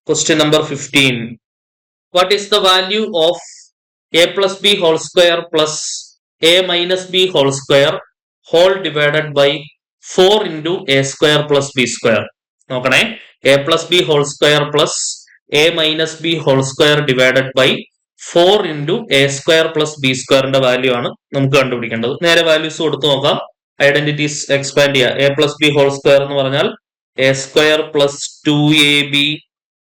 question number 15. What is the value of a plus b whole square plus a minus b whole square whole divided by 4 into a square plus b square? നോക്കണേ, a plus b whole square plus a minus b whole square divided by 4 into a square plus b squareന്റെ value ആണ് നമുക്ക് കണ്ടുപിടിക്കേണ്ടത്. നേരെ values കൊടുത്തു നോക്കാം. Identities expand ചെയ്യുക. a plus b whole square എന്ന് പറഞ്ഞാൽ a square plus 2ab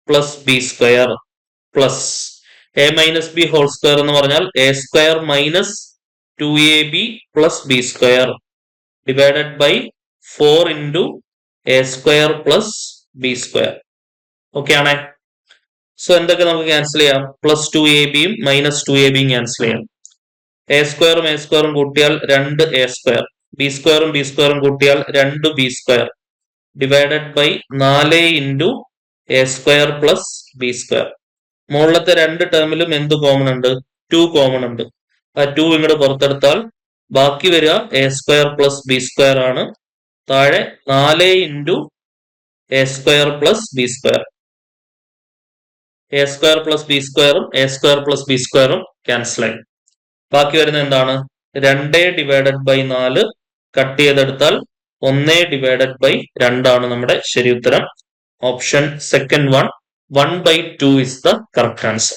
plus b square plus a minus b whole square എന്ന് പറഞ്ഞാൽ a square minus 2ab plus b square divided by 4 into a square plus b square. Okay ആണേ. So എന്തൊക്കെ നമുക്ക് cancel ചെയ്യാം? Plus 2ab minus 2ab cancel ചെയ്യാം. a സ്ക്വയറും a സ്ക്വയറും കൂട്ടിയാൽ 2a സ്ക്വയർ, b സ്ക്വയറും b സ്ക്വയറും കൂട്ടിയാൽ 2b square divided by 4 into a square plus b square. മുകളിലത്തെ രണ്ട് ടേമിലും എന്ത് കോമൺ ഉണ്ട്? 2 കോമൺ ഉണ്ട്. ആ 2 ഇങ്ങോട്ട് പുറത്തെടുത്താൽ ബാക്കി വരിക a square plus B square ആണ്. താഴെ 4 into a square plus B square. a square plus B സ്ക്വയറും a സ്ക്വയർ പ്ലസ് ബി സ്ക്വയറും ക്യാൻസൽ ആയി. ബാക്കി വരുന്ന എന്താണ്? 2 ഡിവൈഡഡ് ബൈ 4 കട്ട് ചെയ്തെടുത്താൽ 1 ഡിവൈഡഡ് ബൈ 2 ആണ് നമ്മുടെ ശരി ഉത്തരം. Option second 1/2 is the correct answer.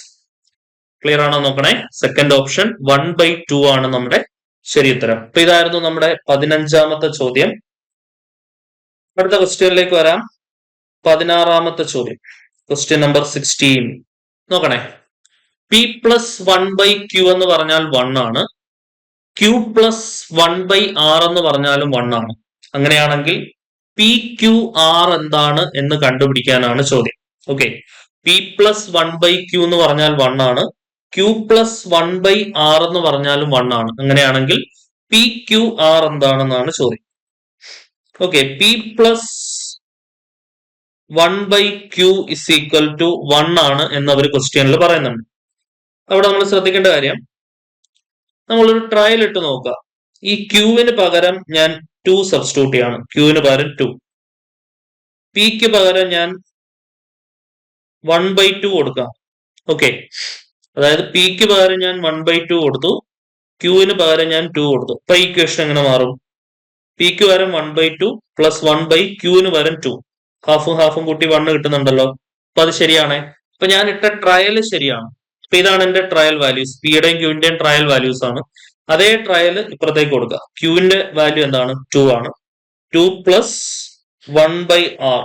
Clear ആണോ നോക്കണേ. സെക്കൻഡ് ഓപ്ഷൻ 1/2 ആണ് നമ്മുടെ ശരി ഉത്തരം. അപ്പൊ ഇതായിരുന്നു നമ്മുടെ 15ാമത്തെ ചോദ്യം. അടുത്ത ക്വസ്റ്റ്യനിലേക്ക് വരാം. 16ാമത്തെ ചോദ്യം, ക്വസ്റ്റ്യൻ നമ്പർ 16. നോക്കണേ, p plus 1/q എന്ന് പറഞ്ഞാൽ 1 ആണ്, q plus 1/r എന്ന് പറഞ്ഞാലും 1 ആണ്. അങ്ങനെയാണെങ്കിൽ PQR എന്താണ് എന്ന് കണ്ടുപിടിക്കാനാണ് ചോദ്യം. ഓക്കെ, p plus 1/q എന്ന് പറഞ്ഞാൽ 1 ആണ്, q plus 1/r എന്ന് പറഞ്ഞാലും 1 ആണ്. അങ്ങനെയാണെങ്കിൽ PQR എന്താണെന്നാണ് ചോദ്യം. Okay, p plus 1/q is equal to 1 ആണ് എന്ന് അവർ ക്വസ്റ്റ്യനിൽ പറയുന്നുണ്ട്. അവിടെ നമ്മൾ ശ്രദ്ധിക്കേണ്ട കാര്യം, നമ്മളൊരു ട്രയൽ ഇട്ട് നോക്കുക. ഈ ക്യൂവിന് പകരം ഞാൻ 2 സബ്സ്റ്റിറ്റ്യൂട്ട് ചെയ്യാണ്. ക്യൂവിന് പകരം 2, പിക്ക് പകരം ഞാൻ 1/2 കൊടുക്കാം. ഓക്കെ, അതായത് പിക്ക് പകരം ഞാൻ 1/2 കൊടുത്തു, ക്യൂവിന് പകരം ഞാൻ 2 കൊടുത്തു. അപ്പൊ ഈ ഇക്വേഷൻ എങ്ങനെ മാറും? പിക്ക് പകരം 1/2 പ്ലസ് 1/ക്യൂവിന് പകരം 2, ഹാഫും ഹാഫും കൂട്ടി 1 കിട്ടുന്നുണ്ടല്ലോ. അപ്പൊ അത് ശരിയാണേ. അപ്പൊ ഞാൻ ഇട്ട ട്രയൽ ശരിയാണ്. അപ്പൊ ഇതാണ് എന്റെ ട്രയൽ വാല്യൂസ്. പിയുടെയും ക്യൂവിന്റെയും ട്രയൽ വാല്യൂസ് ആണ്. അതേ ട്രയൽ ഇപ്പുറത്തേക്ക് കൊടുക്കുക. ക്യൂവിന്റെ വാല്യൂ എന്താണ്? 2 ആണ്. 2 plus 1/r,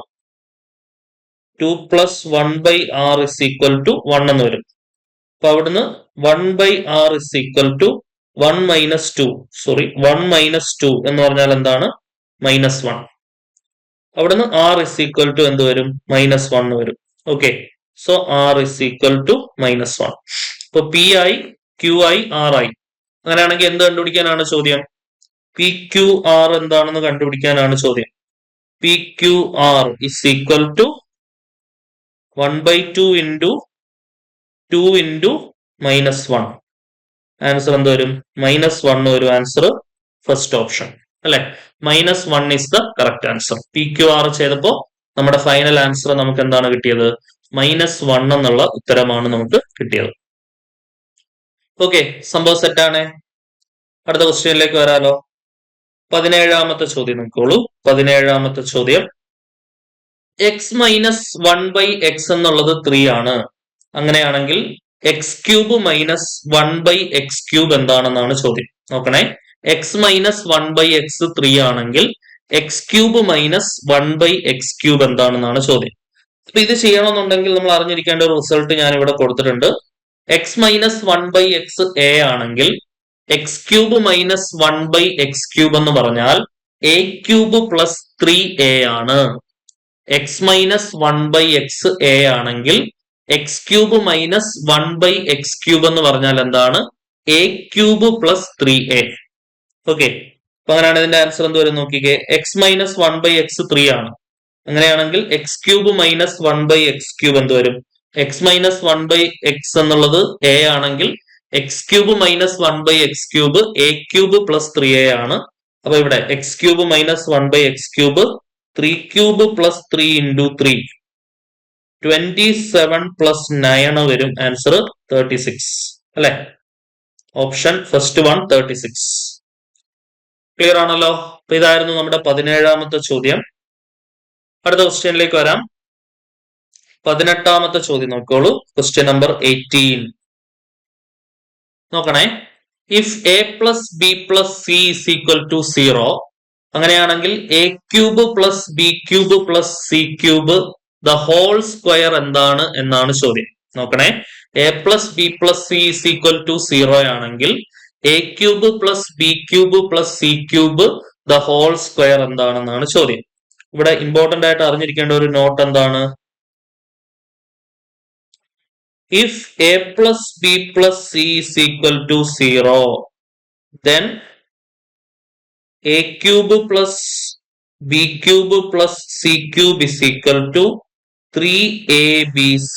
2 plus 1/r is equal to 1 എന്ന് വരും. അപ്പൊ അവിടുന്ന് 1/r is equal to 1 minus 2, sorry 1 minus 2 എന്ന് പറഞ്ഞാൽ എന്താണ്? -1. അവിടുന്ന് r ഇസ് ഈക്വൽ ടു എന്ത് വരും? -1 വരും. Okay, so r is equal to -1. അപ്പൊ പി ആയി, ക്യൂ ആയി, r ആയി. അങ്ങനെയാണെങ്കിൽ എന്ത് കണ്ടുപിടിക്കാനാണ് ചോദ്യം? PQR എന്താണെന്ന് കണ്ടുപിടിക്കാനാണ് ചോദ്യം. PQR is equal to 1/2 into 2 into -1. Answer എന്ത് വരും? -1 വരും ആൻസർ ഫസ്റ്റ് ഓപ്ഷൻ അല്ലെ. -1 is the correct answer. PQR ചെയ്തപ്പോ നമ്മുടെ ഫൈനൽ ആൻസർ നമുക്ക് എന്താണ് കിട്ടിയത്? -1 എന്നുള്ള ഉത്തരമാണ് നമുക്ക് കിട്ടിയത്. ഓക്കെ, സംഭവം സെറ്റാണ്. അടുത്ത ക്വസ്റ്റ്യനിലേക്ക് വരാലോ. 17ാമത്തെ ചോദ്യം നോക്കോളൂ. 17ാമത്തെ ചോദ്യം, x-1/x എന്നുള്ളത് 3 ആണ്. അങ്ങനെയാണെങ്കിൽ x³ -1/x³ എന്താണെന്നാണ് ചോദ്യം. നോക്കണേ, x-1/x 3 ആണെങ്കിൽ x³ -1/x³ എന്താണെന്നാണ് ചോദ്യം. അപ്പൊ ഇത് ചെയ്യണമെന്നുണ്ടെങ്കിൽ നമ്മൾ അറിഞ്ഞിരിക്കേണ്ട ഒരു റിസൾട്ട് ഞാൻ ഇവിടെ കൊടുത്തിട്ടുണ്ട്. x-1/x a ആണെങ്കിൽ x³ -1/x³ എന്ന് പറഞ്ഞാൽ a³ + 3a ആണ്. x-1/x a ആണെങ്കിൽ x³ -1/x³ എന്ന് പറഞ്ഞാൽ എന്താണ്? a³ + 3a. ഓക്കെ, അപ്പൊ അങ്ങനെയാണ് ഇതിന്റെ ആൻസർ എന്ത് വരും നോക്കിക്കേ. x-1/x 3 ആണ്. അങ്ങനെയാണെങ്കിൽ x³ -1/x³ എന്ത് വരും? x-1/x എന്നുള്ളത് a ആണെങ്കിൽ x³ -1/x³ a³ + 3a ആണ്. അപ്പൊ ഇവിടെ x³ -1/x³ 3³ + 3 × 3 27 + 9 വരും ആൻസർ 36 അല്ലെ. Option first 1 36. ക്ലിയർ ആണല്ലോ. അപ്പൊ ഇതായിരുന്നു നമ്മുടെ 17ാമത്തെ ചോദ്യം. അടുത്ത ക്വസ്റ്റ്യനിലേക്ക് വരാം. 18ാമത്തെ ചോദ്യം നോക്കോളൂ. Question number 18. നോക്കണേ, ഇഫ് a + b + c = 0, അങ്ങനെയാണെങ്കിൽ a³ + b³ + c³ the whole square എന്താണ് എന്നാണ് ചോദ്യം. നോക്കണേ, a + b + c = 0 ആണെങ്കിൽ a³ + b³ + c³ the whole square എന്താണെന്നാണ് ചോദ്യം. ഇവിടെ ഇമ്പോർട്ടന്റ് ആയിട്ട് അറിഞ്ഞിരിക്കേണ്ട ഒരു നോട്ട് എന്താണ്? If a + b + c = 0, then a³ + b³ + c³ = 3abc.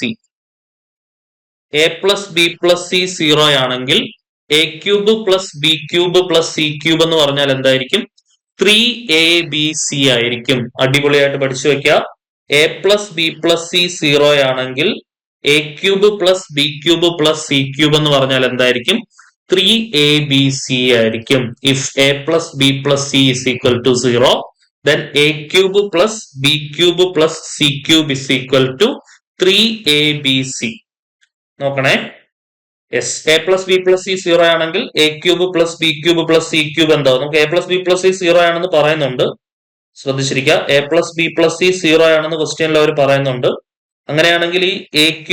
a + b + c 0 ആണെങ്കിൽ a³ + b³ + c³ എന്ന് പറഞ്ഞാൽ എന്തായിരിക്കും? 3abc ആയിരിക്കും. അടിപൊളിയായിട്ട് പഠിച്ചു വെക്കുക. a + b + c 0 ആണെങ്കിൽ a³ + b³ + c³ എന്ന് പറഞ്ഞാൽ എന്തായിരിക്കും? 3abc ആയിരിക്കും. If a + b + c = 0, then a³ + b³ + c³ = 3abc. നോക്കണേ, yes, a + b + c 0 ആണെങ്കിൽ a³ + b³ + c³ എന്താവും? നമുക്ക് a + b + c 0 ആണെന്ന് പറയുന്നുണ്ട്, ശ്രദ്ധിച്ചിരിക്കുക. a + b + c 0 ആണെന്ന് ക്വസ്റ്റ്യനിൽ അവർ പറയുന്നുണ്ട്. അങ്ങനെയാണെങ്കിൽ ഈ a³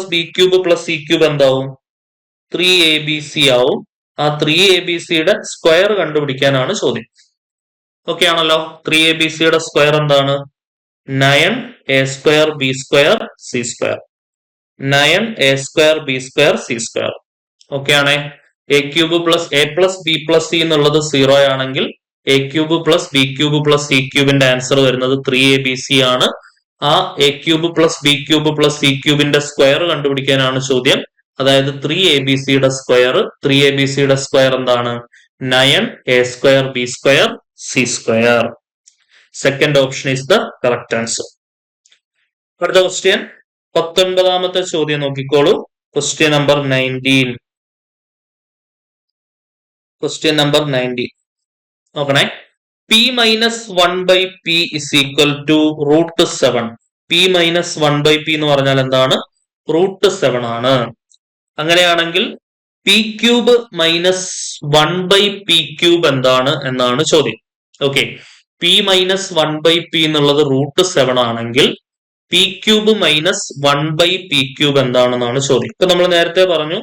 + b³ + c³ എന്താവും? 3abc ആവും. ആ 3abcയുടെ സ്ക്വയർ കണ്ടുപിടിക്കാനാണ് ചോദ്യം. ഓക്കെ ആണല്ലോ. 3abcയുടെ സ്ക്വയർ എന്താണ്? 9a² b² c². 9a² b² c². Okay ആണേ. a³ + a + b + c എന്നുള്ളത് 0 ആണെങ്കിൽ a³ + b³ + c³ ആൻസർ വരുന്നത് 3abc ആണ്. ആ a³ + b³ + c³ സ്ക്വയർ കണ്ടുപിടിക്കാനാണ് ചോദ്യം. അതായത് 3abcയുടെ സ്ക്വയർ. 3abcയുടെ സ്ക്വയർ എന്താണ്? 9a² b² c². Second option is the correct answer. അടുത്ത ക്വസ്റ്റ്യൻ 19ാമത്തെ ചോദ്യം നോക്കിക്കോളൂ. Question number 19. ക്വസ്റ്റ്യൻ നമ്പർ 19 നോക്കണേ. p - 1/p = √7. p - 1/p എന്ന് പറഞ്ഞാൽ എന്താണ്? √7 ആണ്. അങ്ങനെയാണെങ്കിൽ p³ - 1/p³ എന്താണ് എന്നാണ് ചോദ്യം. ഓക്കെ, p - 1/p എന്നുള്ളത് √7 ആണെങ്കിൽ p³ - 1/p³ എന്താണെന്നാണ് ചോദ്യം. ഇപ്പൊ നമ്മൾ നേരത്തെ പറഞ്ഞു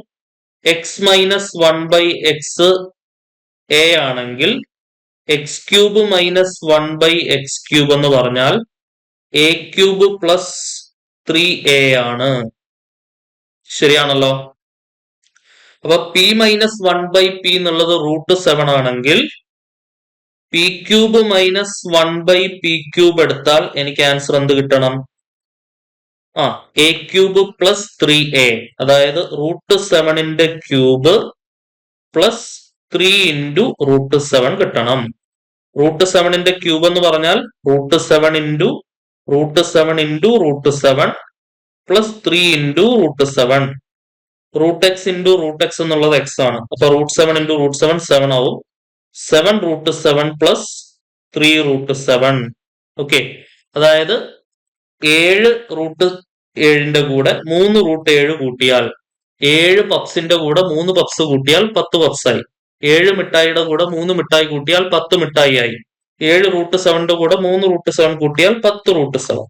x - 1/x a ആണെങ്കിൽ x³ - 1/x³ എന്ന് പറഞ്ഞാൽ a³ + 3a ആണ്. ശരിയാണല്ലോ. അപ്പൊ p - 1/p എന്നുള്ളത് √7 ആണെങ്കിൽ p³ - 1/p³ എടുത്താൽ എനിക്ക് ആൻസർ എന്ത് കിട്ടണം? എ ക്യൂബ് പ്ലസ് 3a, അതായത് √7ന്റെ ക്യൂബ് പ്ലസ് 3 ഇൻറ്റു √7 കിട്ടണം. √7ന്റെ ക്യൂബ് എന്ന് പറഞ്ഞാൽ √7 into √7 plus 3 into √7. √x into √x എന്നുള്ളത് x ആണ്. അപ്പൊ √7 ഇൻറ്റു √7 7 ആവും. 7 പ്ലസ് 3 √7. ഓക്കെ, അതായത് 7 √7ന്റെ കൂടെ 3 √7 കൂട്ടിയാൽ 7 പപ്സിന്റെ കൂടെ 3 പപ്സ് കൂട്ടിയാൽ 10 പപ്സായി. 7 മിഠായിയുടെ കൂടെ 3 മിഠായി കൂട്ടിയാൽ 10 മിഠായി ആയി. 7 √7ന്റെ കൂടെ 3 √7 കൂട്ടിയാൽ 10 √7.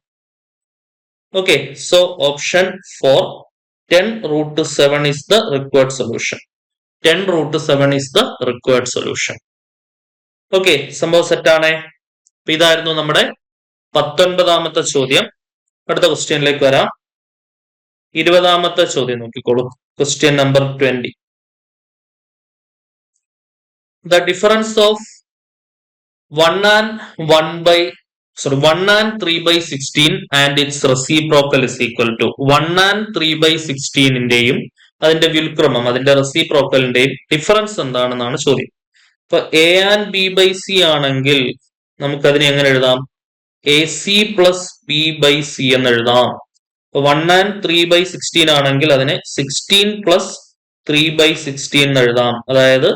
Okay, so option 4 10 √7 is the required solution. 10 √7 is the required solution. Okay, സംഭവം സെറ്റാണേ. ഇതായിരുന്നു നമ്മുടെ 19ാമത്തെ ചോദ്യം. അടുത്ത ക്വസ്റ്റ്യനിലേക്ക് വരാം. 20ാമത്തെ ചോദ്യം നോക്കിക്കോളൂ. Question number 20. The difference of 1 and 3/16 and its reciprocal is equal to 1 and 3/16ന്റെയും അതിന്റെ വ്യുൽക്രമം, അതിന്റെ റെസിപ്രോക്കലിന്റെയും ഡിഫറൻസ് എന്താണെന്നാണ് ചോദ്യം. ഇപ്പൊ a and b/c ആണെങ്കിൽ നമുക്കതിനെ എങ്ങനെ എഴുതാം? ac പ്ലസ് b/c എന്ന് എഴുതാം. 1 and 3/16 ആണെങ്കിൽ അതിനെ 16 പ്ലസ് 3/16 എന്ന് എഴുതാം. അതായത്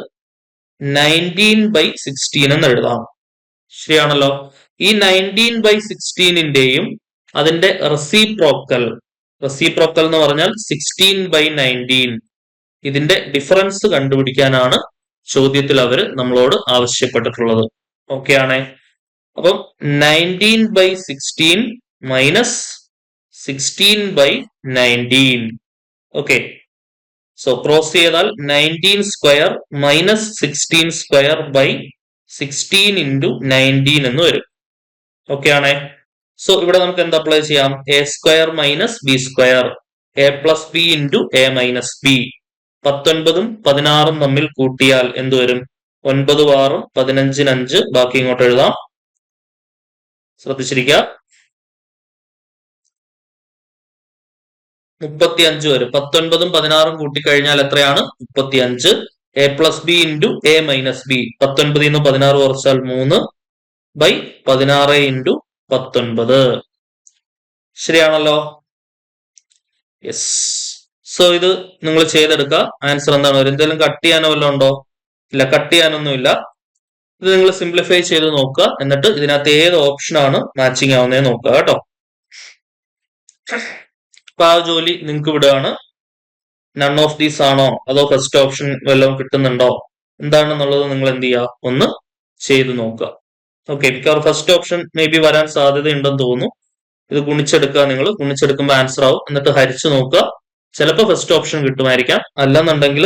19/16 എന്ന് എഴുതാം. ശരിയാണല്ലോ. ഈ 19/16ന്റെയും അതിന്റെ റെസിപ്രോക്കൽ എന്ന് പറഞ്ഞാൽ 16/19, ഇതിന്റെ ഡിഫറൻസ് കണ്ടുപിടിക്കാനാണ് ചോദ്യത്തിൽ അവര് നമ്മളോട് ആവശ്യപ്പെട്ടിട്ടുള്ളത്. ഓക്കെ ആണേ. അപ്പം 19/16 മൈനസ് 16/19. ഓക്കെ, സോ ക്രോസ് ചെയ്താൽ 19² മൈനസ് 16² 16 ഇൻറ്റു 19 എന്ന് വരും. ഓക്കെ ആണേ. സോ ഇവിടെ നമുക്ക് എന്ത് അപ്ലൈ ചെയ്യാം? a² minus b², a plus B into a minus B. 19ഉം 16ഉം തമ്മിൽ കൂട്ടിയാൽ എന്ത് വരും? 9 6 15 5. ബാക്കി ഇങ്ങോട്ട് എഴുതാം, ശ്രദ്ധിച്ചിരിക്കുക. 35 വരും. 19ഉം 16ഉം കൂട്ടിക്കഴിഞ്ഞാൽ എത്രയാണ്? 35. a plus B into a minus B. 19ൽ നിന്ന് 16 കുറച്ചാൽ 3/16 ഇൻറ്റു 19. ശരിയാണല്ലോ. യെസ്. സോ ഇത് നിങ്ങൾ ചെയ്തെടുക്കുക. ആൻസർ എന്താണ്? എന്തെങ്കിലും കട്ട് ചെയ്യാനോ വല്ലതും ഉണ്ടോ? ഇല്ല, കട്ട് ചെയ്യാനൊന്നുമില്ല. ഇത് നിങ്ങൾ സിംപ്ലിഫൈ ചെയ്ത് നോക്കുക. എന്നിട്ട് ഇതിനകത്ത് ഏത് ഓപ്ഷനാണ് മാച്ചിങ് ആവുന്നതെന്ന് നോക്കുക കേട്ടോ. അപ്പൊ ആ ജോലി നിങ്ങൾക്ക് വിടുകയാണ്. നൺ ഓഫ് ദീസ് ആണോ അതോ ഫസ്റ്റ് ഓപ്ഷൻ വല്ലതും കിട്ടുന്നുണ്ടോ എന്താണെന്നുള്ളത് നിങ്ങൾ എന്ത് ചെയ്യുക? ഒന്ന് ചെയ്ത് നോക്കുക. ഓക്കെ, മിക്കവാറും ഫസ്റ്റ് ഓപ്ഷൻ മേ ബി വരാൻ സാധ്യത ഉണ്ടെന്ന് തോന്നുന്നു. ഇത് ഗുണിച്ചെടുക്കുക. നിങ്ങൾ ഗുണിച്ചെടുക്കുമ്പോൾ ആൻസർ ആവും. എന്നിട്ട് ഹരിച്ചു നോക്കുക. ചിലപ്പോൾ ഫസ്റ്റ് ഓപ്ഷൻ കിട്ടുമായിരിക്കാം, അല്ലെന്നുണ്ടെങ്കിൽ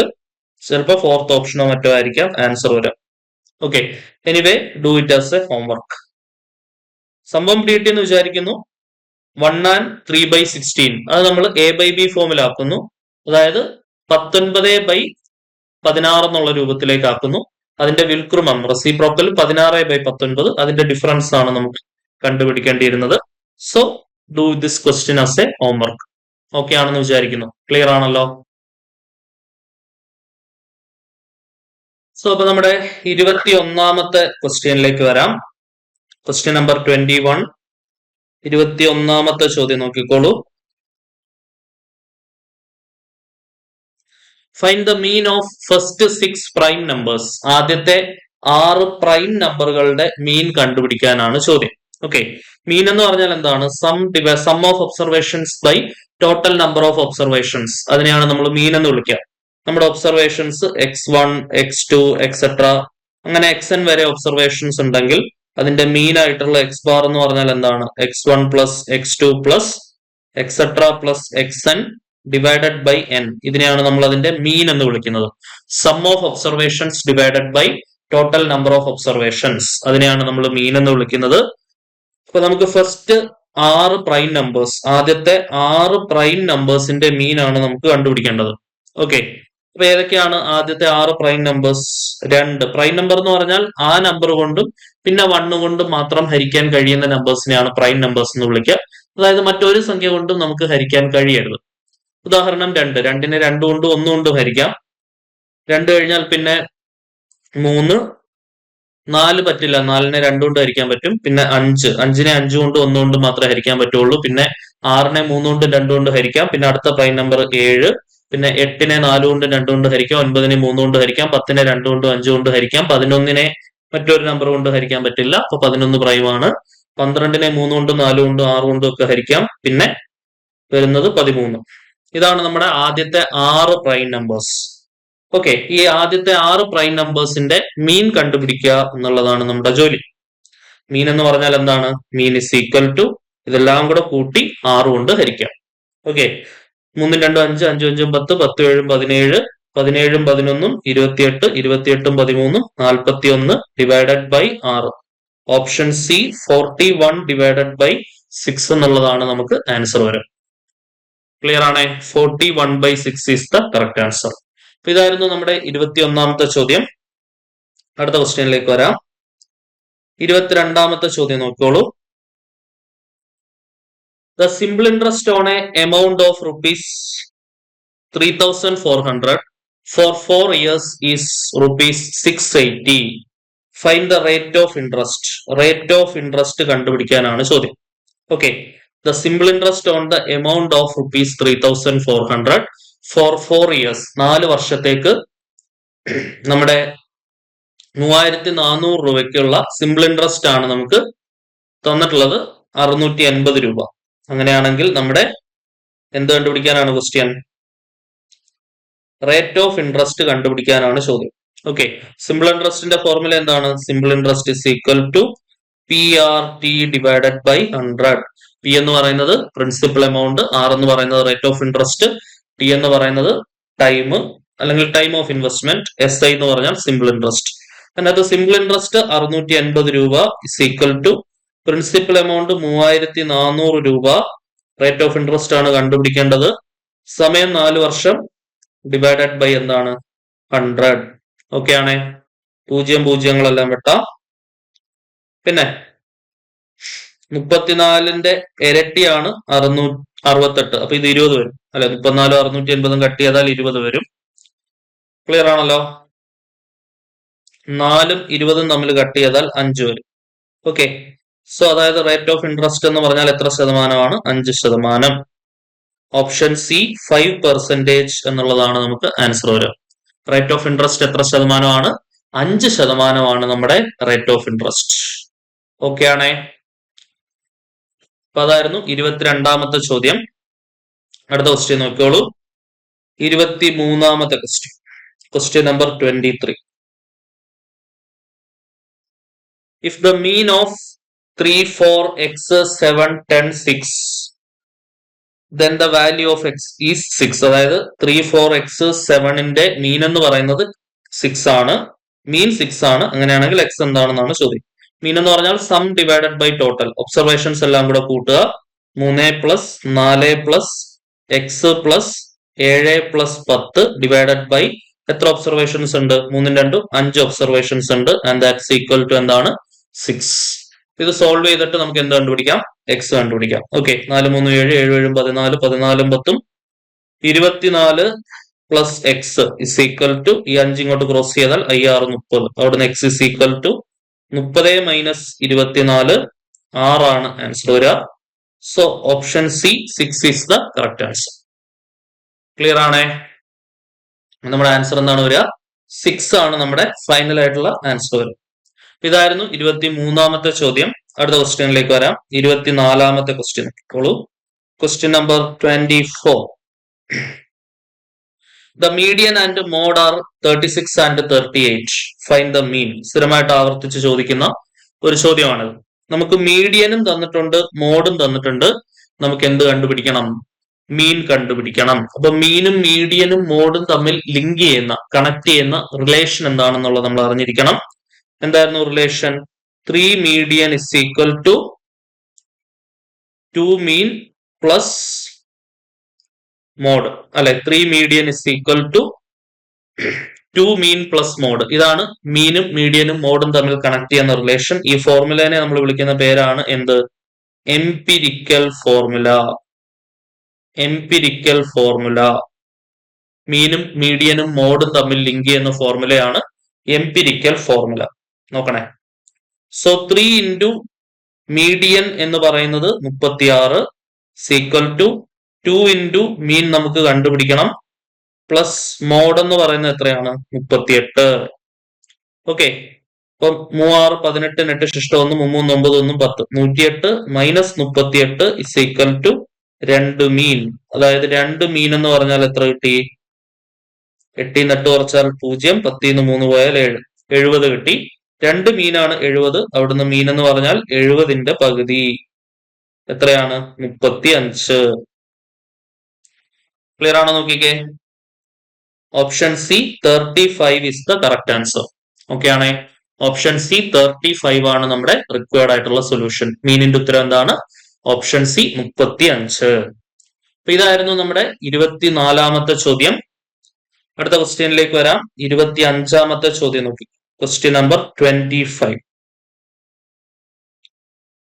ചിലപ്പോൾ ഫോർത്ത് ഓപ്ഷനോ മറ്റോ ആയിരിക്കാം ആൻസർ വരാം. Okay, anyway do it as a homework. സംഭവം പിടികിട്ടി എന്ന് വിചാരിക്കുന്നു. 1 and 3/16 അത് നമ്മൾ a/b ഫോമിലാക്കുന്നു. അതായത് 19/16 എന്നുള്ള രൂപത്തിലേക്ക് ആക്കുന്നു. അതിന്റെ വ്യുൽക്രമം റെസിപ്രോക്കൽ 16/19. അതിന്റെ ഡിഫറൻസ് ആണ് നമുക്ക് കണ്ടുപിടിക്കേണ്ടിയിരുന്നത്. So do this question as a homework. Okay ആണെന്ന് വിചാരിക്കുന്നു. ക്ലിയർ ആണല്ലോ. സോ അപ്പൊ നമ്മുടെ 21ാമത്തെ ക്വസ്റ്റ്യനിലേക്ക് വരാം. Question number 21. 21ാമത്തെ ചോദ്യം നോക്കിക്കോളൂ. Find the mean of first 6 prime numbers. ആദ്യത്തെ 6 പ്രൈം നമ്പറുകളുടെ മീൻ കണ്ടുപിടിക്കാനാണ് ചോദ്യം. ഓക്കെ, മീൻ എന്ന് പറഞ്ഞാൽ എന്താണ്? Sum of observations by total number of observations. അതിനെയാണ് നമ്മൾ മീൻ എന്ന് വിളിക്കുക. നമ്മുടെ ഒബ്സർവേഷൻസ് x1 x2 എക്സെട്ര അങ്ങനെ xn വരെ ഒബ്സർവേഷൻസ് ഉണ്ടെങ്കിൽ അതിന്റെ മീൻ ആയിട്ടുള്ള x ബാർ എന്ന് പറഞ്ഞാൽ എന്താണ്? x1 plus x2 plus etcetera plus xn divided by n. ഇതിനെയാണ് നമ്മൾ അതിന്റെ മീൻ എന്ന് വിളിക്കുന്നത്. Sum of observations divided by total number of observations, അതിനെയാണ് നമ്മൾ മീൻ എന്ന് വിളിക്കുന്നത്. അപ്പൊ നമുക്ക് ഫസ്റ്റ് 6 പ്രൈം നമ്പേഴ്സ്, ആദ്യത്തെ 6 പ്രൈം നമ്പേഴ്സിന്റെ മീൻ ആണ് നമുക്ക് കണ്ടുപിടിക്കേണ്ടത്. ഓക്കെ, അപ്പൊ ഏതൊക്കെയാണ് ആദ്യത്തെ 6 പ്രൈം നമ്പേഴ്സ്? 2 പ്രൈം നമ്പർ എന്ന് പറഞ്ഞാൽ ആ നമ്പർ കൊണ്ടും പിന്നെ 1 കൊണ്ടും മാത്രം ഹരിക്കാൻ കഴിയുന്ന നമ്പേഴ്സിനെയാണ് പ്രൈം നമ്പേഴ്സ് എന്ന് വിളിക്കുക. അതായത് മറ്റൊരു സംഖ്യ കൊണ്ടും നമുക്ക് ഹരിക്കാൻ കഴിയരുത്. ഉദാഹരണം 2. 2നെ 2 കൊണ്ട് 1 കൊണ്ട് ഹരിക്കാം. 2 കഴിഞ്ഞാൽ പിന്നെ 3, 4 പറ്റില്ല, 4നെ 2 കൊണ്ട് ഹരിക്കാൻ പറ്റും. പിന്നെ 5, 5നെ 5 കൊണ്ട് 1 കൊണ്ട് മാത്രമേ ഹരിക്കാൻ പറ്റുള്ളൂ. പിന്നെ 6നെ 3 കൊണ്ട് 2 കൊണ്ട് ഹരിക്കാം. പിന്നെ അടുത്ത പ്രൈം നമ്പർ 7. പിന്നെ 8നെ 4 കൊണ്ട് 2 കൊണ്ട് ഹരിക്കാം. 9നെ 3 കൊണ്ട് ഹരിക്കാം. 10നെ 2 കൊണ്ട് 5 കൊണ്ട് ഹരിക്കാം. 11നെ മറ്റൊരു നമ്പർ കൊണ്ട് ഹരിക്കാൻ പറ്റില്ല, അപ്പൊ 11 പ്രൈമാണ്. 12നെ 3 കൊണ്ടും 4 കൊണ്ടും 6 കൊണ്ടും ഒക്കെ ഹരിക്കാം. പിന്നെ വരുന്നത് 13. ഇതാണ് നമ്മുടെ ആദ്യത്തെ 6 പ്രൈം നമ്പേഴ്സ്. ഓക്കെ, ഈ ആദ്യത്തെ 6 പ്രൈം നമ്പേഴ്സിന്റെ മീൻ കണ്ടുപിടിക്കുക എന്നുള്ളതാണ് നമ്മുടെ ജോലി. മീൻ എന്ന് പറഞ്ഞാൽ എന്താണ്? മീൻ ഇസ് ഈക്വൽ ടു ഇതെല്ലാം കൂടെ കൂട്ടി 6 കൊണ്ട് ഹരിക്കാം. Okay, 3 2 5, 5 5 10, 10 7 17, 17 11 28, 28 13 41 divided by 6. Option C 41 divided by 6 എന്നുള്ളതാണ് നമുക്ക് ആൻസർ വരും. ക്ലിയർ ആണേ? 41/6 ഈസ് ദ കറക്റ്റ് ആൻസർ. അപ്പൊ ഇതായിരുന്നു നമ്മുടെ 21ാമത്തെ ചോദ്യം. അടുത്ത ക്വസ്റ്റ്യനിലേക്ക് വരാം. 22ാമത്തെ ചോദ്യം നോക്കിക്കോളൂ. The simple interest on a amount of rupees 3,400 for 4 years is rupees 680. Find the rate of interest. Rate of interest കണ്ടുപിടിക്കാനാണ് ചോദ്യം. Okay, the simple interest on the amount of rupees 3,400 for 4 years, 4 വർഷത്തേക്ക് നമ്മുടെ 3,400 രൂപയ്ക്കുള്ള simple interest ആണ് നമുക്ക് തന്നിട്ടുള്ളത് 680 രൂപ. അങ്ങനെയാണെങ്കിൽ നമ്മുടെ എന്ത് കണ്ടുപിടിക്കാനാണ് ക്വസ്റ്റ്യൻ? റേറ്റ് ഓഫ് ഇൻട്രസ്റ്റ് കണ്ടുപിടിക്കാനാണ് ചോദ്യം. ഓക്കെ, സിമ്പിൾ ഇൻട്രസ്റ്റിന്റെ ഫോർമുല എന്താണ്? Simple interest is equal to PRT divided by 100. P എന്ന് പറയുന്നത് പ്രിൻസിപ്പൽ എമൗണ്ട്, ആർ എന്ന് പറയുന്നത് റേറ്റ് ഓഫ് ഇൻട്രസ്റ്റ്, ടി എന്ന് പറയുന്നത് ടൈം അല്ലെങ്കിൽ ടൈം ഓഫ് ഇൻവെസ്റ്റ്മെന്റ്, SI എന്ന് പറഞ്ഞാൽ സിമ്പിൾ ഇൻട്രസ്റ്റ്. അതിനകത്ത് സിമ്പിൾ ഇൻട്രസ്റ്റ് 680 രൂപ is equal to principal amount 3,400 രൂപ. റേറ്റ് ഓഫ് ഇൻട്രസ്റ്റ് ആണ് കണ്ടുപിടിക്കേണ്ടത്. സമയം 4 വർഷം ഡിവൈഡഡ് ബൈ എന്താണ്? 100. ഓക്കെ ആണേ? 0 പൂജ്യങ്ങളെല്ലാം വെട്ടാം. പിന്നെ 34ന്റെ ഇരട്ടിയാണ് 668. അപ്പൊ ഇത് 20 വരും അല്ലെ? 34 680 കട്ട് ചെയ്താൽ 20 വരും. ക്ലിയർ ആണല്ലോ? 4ഉം 20ഉം തമ്മിൽ കട്ട് ചെയ്താൽ 5 വരും. ഓക്കെ, സോ അതായത് റേറ്റ് ഓഫ് ഇൻട്രസ്റ്റ് എന്ന് പറഞ്ഞാൽ എത്ര ശതമാനമാണ്? 5%. ഓപ്ഷൻ സി 5% എന്നുള്ളതാണ് നമുക്ക് ആൻസർ വരിക. റേറ്റ് ഓഫ് ഇൻട്രസ്റ്റ് എത്ര ശതമാനമാണ്? 5% നമ്മുടെ റേറ്റ് ഓഫ് ഇൻട്രസ്റ്റ്. ഓക്കെ ആണേ? അപ്പൊ അതായിരുന്നു 22ാമത്തെ ചോദ്യം. അടുത്ത ക്വസ്റ്റ്യൻ നോക്കിയോളൂ. 23ാമത്തെ question, question number 23. If the mean of 3, 4, x, 7, 10, 6, then the value of x is 6. അതായത് 3, 4, x, 7ന്റെ മീൻ എന്ന് പറയുന്നത് 6 ആണ്. മീൻ 6 ആണ്. അങ്ങനെയാണെങ്കിൽ x എന്താണെന്നാണ് ചോദ്യം. മീൻ എന്ന് പറഞ്ഞാൽ sum divided by total. Observations എല്ലാം കൂടെ കൂട്ടുക. 3 plus 4 plus x plus 7 plus 10 divided by എത്ര ഒബ്സർവേഷൻസ് ഉണ്ട്? 3 2 5 ഒബ്സർവേഷൻസ് ഉണ്ട്. ആൻഡ് ദാറ്റ്സ് ഈക്വൽ ടു എന്താണ്? 6. ഇത് സോൾവ് ചെയ്തിട്ട് നമുക്ക് എന്ത് കണ്ടുപിടിക്കാം? എക്സ് കണ്ടുപിടിക്കാം. Okay, 4 3 7 7 7 14 14 10 24 plus x is equal to ഈ 5 ഇങ്ങോട്ട് ക്രോസ് ചെയ്താൽ 6 30. അവിടുന്ന് x is equal to 30 minus 24 6 ആണ് ആൻസർ വരിക. So option C 6 is the correct answer. Clear ആണേ? നമ്മുടെ ആൻസർ എന്താണ് വരിക? 6 ആണ് നമ്മുടെ ഫൈനൽ ആയിട്ടുള്ള ആൻസർ വരിക. ഇതായിരുന്നു 23ാമത്തെ ചോദ്യം. അടുത്ത ക്വസ്റ്റ്യനിലേക്ക് വരാം. 24ാമത്തെ ക്വസ്റ്റ്യൻ നോക്കിക്കോളൂ. Question number 24. The median and mode are 36 and 38. Find the mean. സ്ഥിരമായിട്ട് ആവർത്തിച്ച് ചോദിക്കുന്ന ഒരു ചോദ്യമാണിത്. നമുക്ക് മീഡിയനും തന്നിട്ടുണ്ട്, മോഡും തന്നിട്ടുണ്ട്. നമുക്ക് എന്ത് കണ്ടുപിടിക്കണം? മീൻ കണ്ടുപിടിക്കണം. അപ്പൊ മീനും മീഡിയനും മോഡും തമ്മിൽ ലിങ്ക് ചെയ്യുന്ന, കണക്ട് ചെയ്യുന്ന റിലേഷൻ എന്താണെന്നുള്ളത് നമ്മൾ അറിഞ്ഞിരിക്കണം. എന്തായിരുന്നു relation? 3 median is equal to 2 mean plus mode അല്ലെ? 3 median is equal to 2 mean plus mode. ഇതാണ് മീനും മീഡിയനും മോഡും തമ്മിൽ കണക്ട് ചെയ്യുന്ന റിലേഷൻ. ഈ ഫോർമുലേനെ നമ്മൾ വിളിക്കുന്ന പേരാണ് എന്ത്? എംപിരിക്കൽ ഫോർമുല മീനും മീഡിയനും മോഡും തമ്മിൽ ലിങ്ക് ചെയ്യുന്ന ഫോർമുലയാണ് എംപിരിക്കൽ ഫോർമുല. നോക്കണേ. സോ 3 ഇൻറ്റു മീഡിയൻ എന്ന് പറയുന്നത് 36 സീക്വൽ ടു 2 ഇൻറ്റു മീൻ നമുക്ക് കണ്ടുപിടിക്കണം പ്ലസ് മോഡ് എന്ന് പറയുന്നത് എത്രയാണ് 38. ഓക്കെ. അപ്പൊ 36 18 8 ശിഷ്ടം 1 3 9 1 10 108 മൈനസ് 38 ഇസ് ഈക്വൽ ടു 2 മീൻ. അതായത് 2 മീൻ എന്ന് പറഞ്ഞാൽ എത്ര കിട്ടി? 8 8 കുറച്ചാൽ 0, 10 3 പോയാൽ 7, 70 കിട്ടി. 2 മീനാണ് 70. അവിടുന്ന് മീൻ എന്ന് പറഞ്ഞാൽ 70ന്റെ പകുതി എത്രയാണ്? 35. ക്ലിയർ ആണോ? നോക്കിക്കേ. Option C 35 is the correct answer. Okay ആണേ. ഓപ്ഷൻ സി 35 ആണ് നമ്മുടെ റിക്വയർഡ് ആയിട്ടുള്ള സൊല്യൂഷൻ. മീനിന്റെ ഉത്തരം എന്താണ്? Option C 35. അപ്പൊ ഇതായിരുന്നു നമ്മുടെ 24ാമത്തെ ചോദ്യം. അടുത്ത ക്വസ്റ്റ്യനിലേക്ക് വരാം. 25ാമത്തെ ചോദ്യം നോക്കി. Question number 25.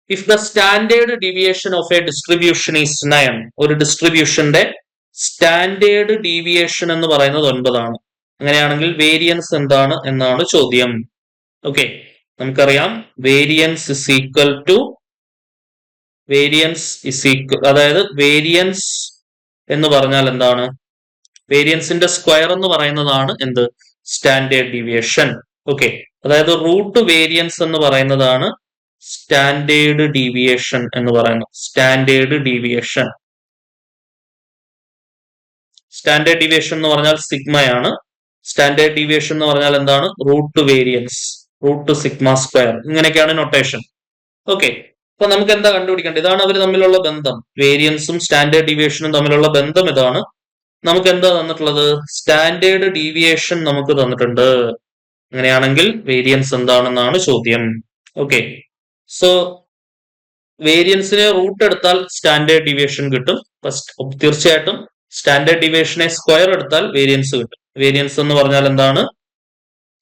If the standard deviation of a distribution is 9, ഒരു ഡിസ്ട്രിബ്യൂഷന്റെ സ്റ്റാൻഡേർഡ് ഡീവിയേഷൻ എന്ന് പറയുന്നത് 9 ആണ്. അങ്ങനെയാണെങ്കിൽ വേരിയൻസ് എന്താണ് എന്നാണ് ചോദ്യം. ഓക്കെ. നമുക്കറിയാം വേരിയൻസ് ഇസ് ഈക്വൽ ടു അതായത് വേരിയൻസ് എന്ന് പറഞ്ഞാൽ എന്താണ്? വേരിയൻസിന്റെ സ്ക്വയർ എന്ന് പറയുന്നതാണ് എന്ത്? Standard deviation. ഓക്കെ. അതായത് റൂട്ട് വേരിയൻസ് എന്ന് പറയുന്നതാണ് സ്റ്റാൻഡേർഡ് ഡീവിയേഷൻ എന്ന് പറയുന്നത്. സ്റ്റാൻഡേർഡ് ഡീവിയേഷൻ എന്ന് പറഞ്ഞാൽ സിഗ്മയാണ്. സ്റ്റാൻഡേർഡ് ഡീവിയേഷൻ എന്ന് പറഞ്ഞാൽ എന്താണ്? Root variance, root sigma square. ഇങ്ങനെയൊക്കെയാണ് നൊട്ടേഷൻ. ഓക്കെ. അപ്പൊ നമുക്ക് എന്താ കണ്ടുപിടിക്കേണ്ടത്? ഇതാണ് അവർ തമ്മിലുള്ള ബന്ധം. വേരിയൻസും സ്റ്റാൻഡേർഡ് ഡീവിയേഷനും തമ്മിലുള്ള ബന്ധം ഇതാണ്. നമുക്ക് എന്താ തന്നിട്ടുള്ളത്? സ്റ്റാൻഡേർഡ് ഡീവിയേഷൻ നമുക്ക് തന്നിട്ടുണ്ട്. അങ്ങനെയാണെങ്കിൽ വേരിയൻസ് എന്താണെന്നാണ് ചോദ്യം. ഓക്കെ. സോ വേരിയൻസിനെ റൂട്ട് എടുത്താൽ സ്റ്റാൻഡേർഡ് ഡീവിയേഷൻ കിട്ടും. തീർച്ചയായിട്ടും സ്റ്റാൻഡേർഡ് ഡീവിയേഷനെ സ്ക്വയർ എടുത്താൽ വേരിയൻസ് കിട്ടും. വേരിയൻസ് എന്ന് പറഞ്ഞാൽ എന്താണ്?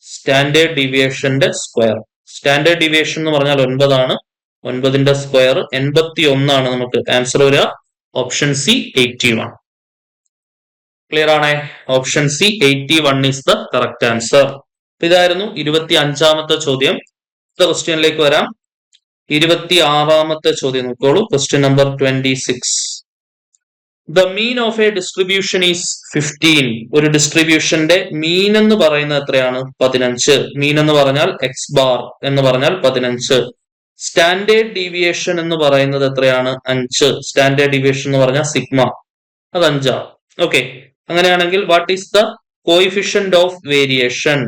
സ്റ്റാൻഡേർഡ് ഡീവിയേഷന്റെ സ്ക്വയർ. സ്റ്റാൻഡേർഡ് ഡീവിയേഷൻ എന്ന് പറഞ്ഞാൽ 9 ആണ്. 9ന്റെ സ്ക്വയർ 81 ആണ്. നമുക്ക് ആൻസർ വരിക ഓപ്ഷൻ സി 81. ക്ലിയർ ആണേ. Option C 81 is the correct answer. ഇതായിരുന്നു 25ാമത്തെ ചോദ്യം. അടുത്ത ക്വസ്റ്റ്യനിലേക്ക് വരാം. 26ാമത്തെ ചോദ്യം നോക്കോളൂ. Question number 26. The mean of a distribution is 15. ഒരു ഡിസ്ട്രിബ്യൂഷന്റെ മീൻ എന്ന് പറയുന്നത് എത്രയാണ്? 15. മീൻ എന്ന് പറഞ്ഞാൽ എക്സ് ബാർ എന്ന് പറഞ്ഞാൽ 15. സ്റ്റാൻഡേർഡ് ഡീവിയേഷൻ എന്ന് പറയുന്നത് എത്രയാണ്? 5. സ്റ്റാൻഡേർഡ് ഡീവിയേഷൻ എന്ന് പറഞ്ഞാൽ സിഗ്മ, അത് 5. ഓക്കെ. അങ്ങനെയാണെങ്കിൽ what is the coefficient of variation?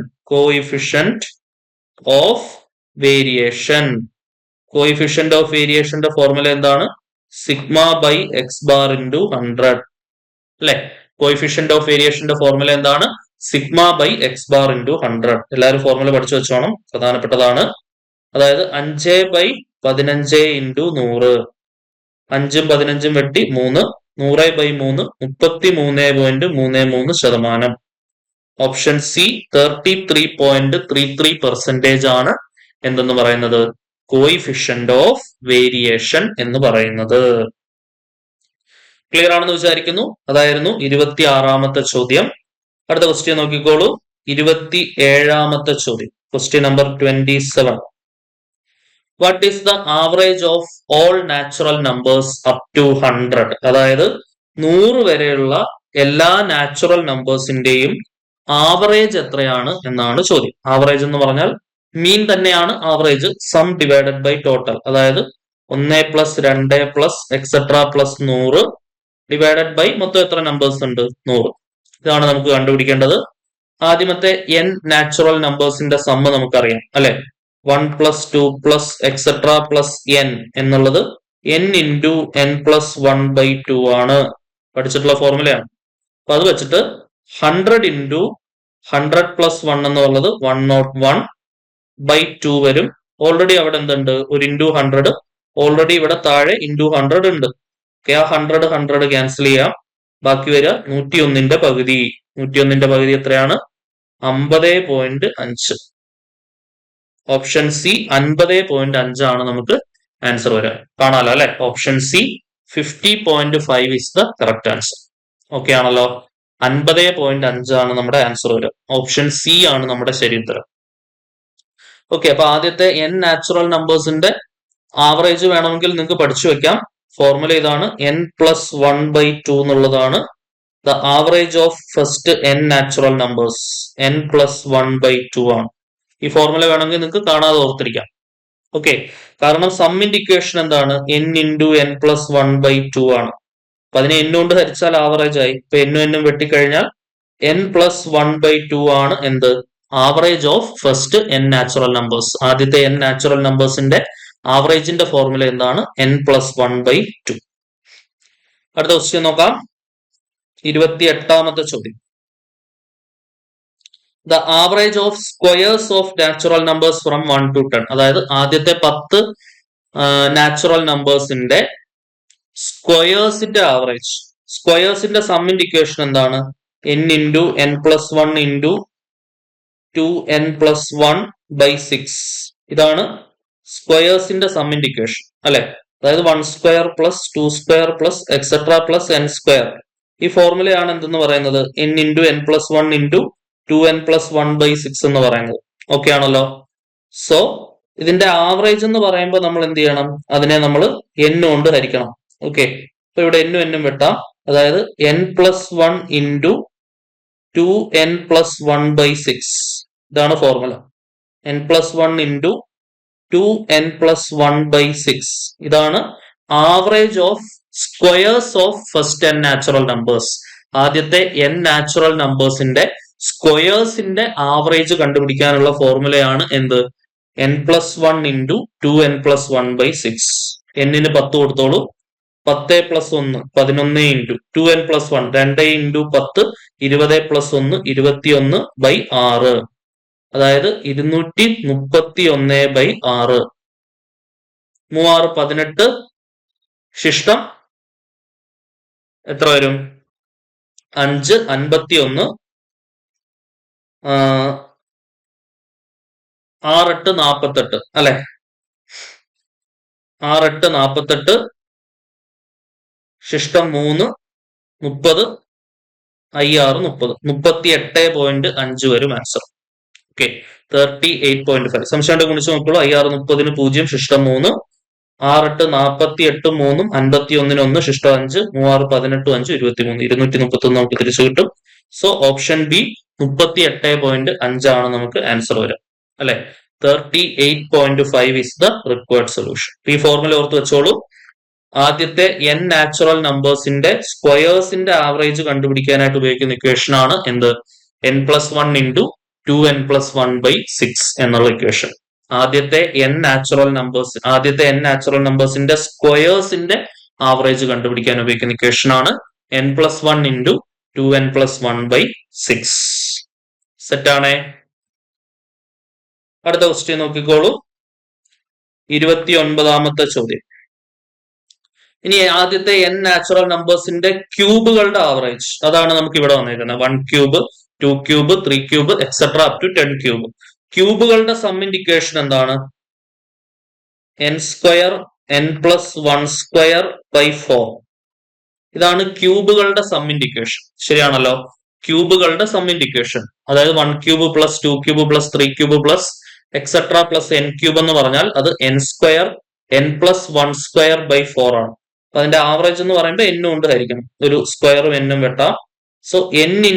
Coefficient of വേരിയേഷന്റെ ഫോർമുല എന്താണ്? Sigma by X bar into 100. അല്ലെ? കോയിഫിഷ്യന്റ് ഓഫ് വേരിയേഷന്റെ ഫോർമുല എന്താണ്? Sigma by X bar into 100. എല്ലാവരും ഫോർമുല പഠിച്ചു വെച്ചോണം, പ്രധാനപ്പെട്ടതാണ്. അതായത് 5/15 ഇൻറ്റു 100. 5ഉം 15ഉം വെട്ടി 3, 100/3 33.33%. ഓപ്ഷൻ സി 33.33% ആണ് എന്തെന്ന് പറയുന്നത്? കോയിഫിഷ്യന്റ് ഓഫ് വേരിയേഷൻ എന്ന് പറയുന്നത്. ക്ലിയർ ആണെന്ന് വിചാരിക്കുന്നു. അതായിരുന്നു 26ാമത്തെ ചോദ്യം. അടുത്ത ക്വസ്റ്റ്യൻ നോക്കിക്കോളൂ. 27ാമത്തെ ചോദ്യം. Question number 27. What is the average of all natural numbers up to 100? അതായത് 100 വരെയുള്ള എല്ലാ നാച്ചുറൽ നമ്പേഴ്സിന്റെയും ആവറേജ് എത്രയാണ് എന്നാണ് ചോദ്യം. ആവറേജ് എന്ന് പറഞ്ഞാൽ മീൻ തന്നെയാണ് average. Sum divided by total. അതായത് 1 + 2 + എക്സെട്ര + 100 ഡിവൈഡഡ് ബൈ മൊത്തം എത്ര നമ്പേഴ്സ് ഉണ്ട്? 100. ഇതാണ് നമുക്ക് കണ്ടുപിടിക്കേണ്ടത്. ആദ്യമത്തെ n നാച്ചുറൽ നമ്പേഴ്സിന്റെ സമ്മ് നമുക്കറിയാം അല്ലെ? 1 + 2 + എക്സെട്ര + n എന്നുള്ളത് n × n + 1/2 ആണ്. പഠിച്ചിട്ടുള്ള ഫോർമുലയാണ്. അപ്പൊ അത് വെച്ചിട്ട് 100 × 100 + 1 എന്നുള്ളത് 101/2 വരും. ഓൾറെഡി അവിടെ എന്തുണ്ട്? ഒരു × 100. ഓൾറെഡി ഇവിടെ താഴെ × 100 ഉണ്ട്. ആ 100 ക്യാൻസൽ ചെയ്യാം. ബാക്കി വരിക 101ന്റെ പകുതി. 101ന്റെ പകുതി എത്രയാണ്? 50.5. ഓപ്ഷൻ സി 50.5 ആണ് നമുക്ക് ആൻസർ വരിക. കാണാലോ അല്ലെ? Option C 50.5 is the correct answer. Okay ആണല്ലോ? 50.5 ആണ് നമ്മുടെ ആൻസർ വരിക. ഓപ്ഷൻ സി ആണ് നമ്മുടെ ശരി ഉത്തരം. ഓക്കെ, അപ്പൊ ആദ്യത്തെ n നാച്ചുറൽ നമ്പേഴ്സിന്റെ ആവറേജ് വേണമെങ്കിൽ നിങ്ങൾക്ക് പഠിച്ചു വെക്കാം. ഫോർമുല ഇതാണ്, n+1/2 എന്നുള്ളതാണ് the average of first n natural numbers. n+1/2 ആണ്. ഈ ഫോർമുല വേണമെങ്കിൽ നിങ്ങൾക്ക് കാണാതെ ഓർത്തിരിക്കാം. ഓക്കെ, കാരണം സമ്മിന്റെ ഇക്വേഷൻ എന്താണ്? n×n+1/2 ആണ്. അപ്പൊ അതിനെ n കൊണ്ട് ഹരിച്ചാൽ ആവറേജ് ആയി. ഇപ്പൊ n വെട്ടിക്കഴിഞ്ഞാൽ n+1/2 ആണ് എന്ത്? Average of first n natural numbers. ആദ്യത്തെ n നാച്ചുറൽ നമ്പേഴ്സിന്റെ ആവറേജിന്റെ ഫോർമുല എന്താണ്? n+1/2. അടുത്ത ക്വസ്റ്റ്യൻ നോക്കാം. 28ാമത്തെ ചോദ്യം. The average of squares of natural numbers from 1 to 10. അതായത് ആദ്യത്തെ 10 നാച്ചുറൽ നമ്പേഴ്സിന്റെ സ്ക്വയേഴ്സിന്റെ ആവറേജ്. സ്ക്വയേഴ്സിന്റെ സമ്മിന്റെ ഇക്വേഷൻ എന്താണ്? n×n+1 × 2n+1/6. ഇതാണ് സ്ക്വയേഴ്സിന്റെ സമ്മിന്റെ ഇക്വേഷൻ അല്ലെ? അതായത് 1² + 2² + n². ഈ ഫോർമുലയാണ് എന്തെന്ന് പറയുന്നത്? n×n+1 × 2n+1/6 എന്ന് പറയുന്നത്. ഓക്കെ ആണല്ലോ? സോ ഇതിന്റെ ആവറേജ് എന്ന് പറയുമ്പോൾ നമ്മൾ എന്ത് ചെയ്യണം? അതിനെ നമ്മൾ n കൊണ്ട് ഹരിക്കണം. ഓക്കെ, അപ്പൊ ഇവിടെ n വെട്ടാം. അതായത് n+1 × 2n+1/6. ഇതാണ് ഫോർമുല. n+1 × 2n+1/6. ഇതാണ് average of squares of first n natural numbers. ആദ്യത്തെ n നാച്ചുറൽ നമ്പേഴ്സിന്റെ സ്ക്വയേഴ്സിന്റെ ആവറേജ് കണ്ടുപിടിക്കാനുള്ള ഫോർമുലയാണ് എന്ത്? n+1 × 2n+1/6. n-ന് 10 കൊടുത്തോളൂ. 10 + 1 11 × 2n+1 2 × 10 20 + 1 21/6. അതായത് 231/6. 3 18 ശിഷ്ടം എത്ര വരും? 5 51 6 8 48 അല്ലെ? 6 8 48 ശിഷ്ടം 3 30 6 30 38.5 വരും ആൻസർ. ഓക്കെ, 38.5. സംശയം ഗുണിച്ച് നോക്കുള്ളൂ. 6 30 0 ശിഷ്ടം 3 6 8 48 3 51 1 ശിഷ്ടം 5 3 18 5 23 231 നമുക്ക് തിരിച്ചു കിട്ടും. സോ ഓപ്ഷൻ ബി 38.5 ആണ് നമുക്ക് ആൻസർ വരിക അല്ലെ? 38.5 ഇസ് ദ റിക്വയർഡ് സൊല്യൂഷൻ. ഈ ഫോർമുല ഓർത്ത് വെച്ചോളൂ. ആദ്യത്തെ n നാച്ചുറൽ നമ്പേഴ്സിന്റെ സ്ക്വയേഴ്സിന്റെ ആവറേജ് കണ്ടുപിടിക്കാനായിട്ട് ഉപയോഗിക്കുന്ന ഇക്വേഷൻ ആണ് എന്ത്? n+1 × 2n+1/6 എന്നുള്ള ഇക്വേഷൻ. ആദ്യത്തെ n നാച്ചുറൽ നമ്പേഴ്സിന്റെ സ്ക്വയേഴ്സിന്റെ ആവറേജ് കണ്ടുപിടിക്കാൻ ഉപയോഗിക്കുന്ന ഇക്വേഷൻ ആണ് n+1 × 2n+1/6. സെറ്റ് ആണേ? അടുത്ത ക്വസ്റ്റ്യൻ നോക്കിക്കോളൂ. 29ാമത്തെ ചോദ്യം. ഇനി ആദ്യത്തെ n നാച്ചുറൽ നമ്പേഴ്സിന്റെ ക്യൂബുകളുടെ ആവറേജ്, അതാണ് നമുക്ക് ഇവിടെ വന്നേക്കുന്നത്. 1 cube 2 cube 3 cube etcetera up to 10 cube. ക്യൂബുകളുടെ സമ്മിന്റെ ഇക്വേഷൻ എന്താണ്? n² n+1²/4. ഇതാണ് ക്യൂബുകളുടെ സമ്മിന്റെ ഇക്വേഷൻ. ശരിയാണല്ലോ? ക്യൂബുകളുടെ സമ്മിന്റെ ഇക്വേഷൻ, അതായത് 1 cube + 2 cube + 3 cube etcetera + n cube എന്ന് പറഞ്ഞാൽ അത് n² n+1²/4 ആണ്. അപ്പൊ അതിന്റെ ആവറേജ് എന്ന് പറയുമ്പോൾ n കൊണ്ട് ഹരിക്കണം. ഒരു സ്ക്വയറും n വെട്ടാം. So n ×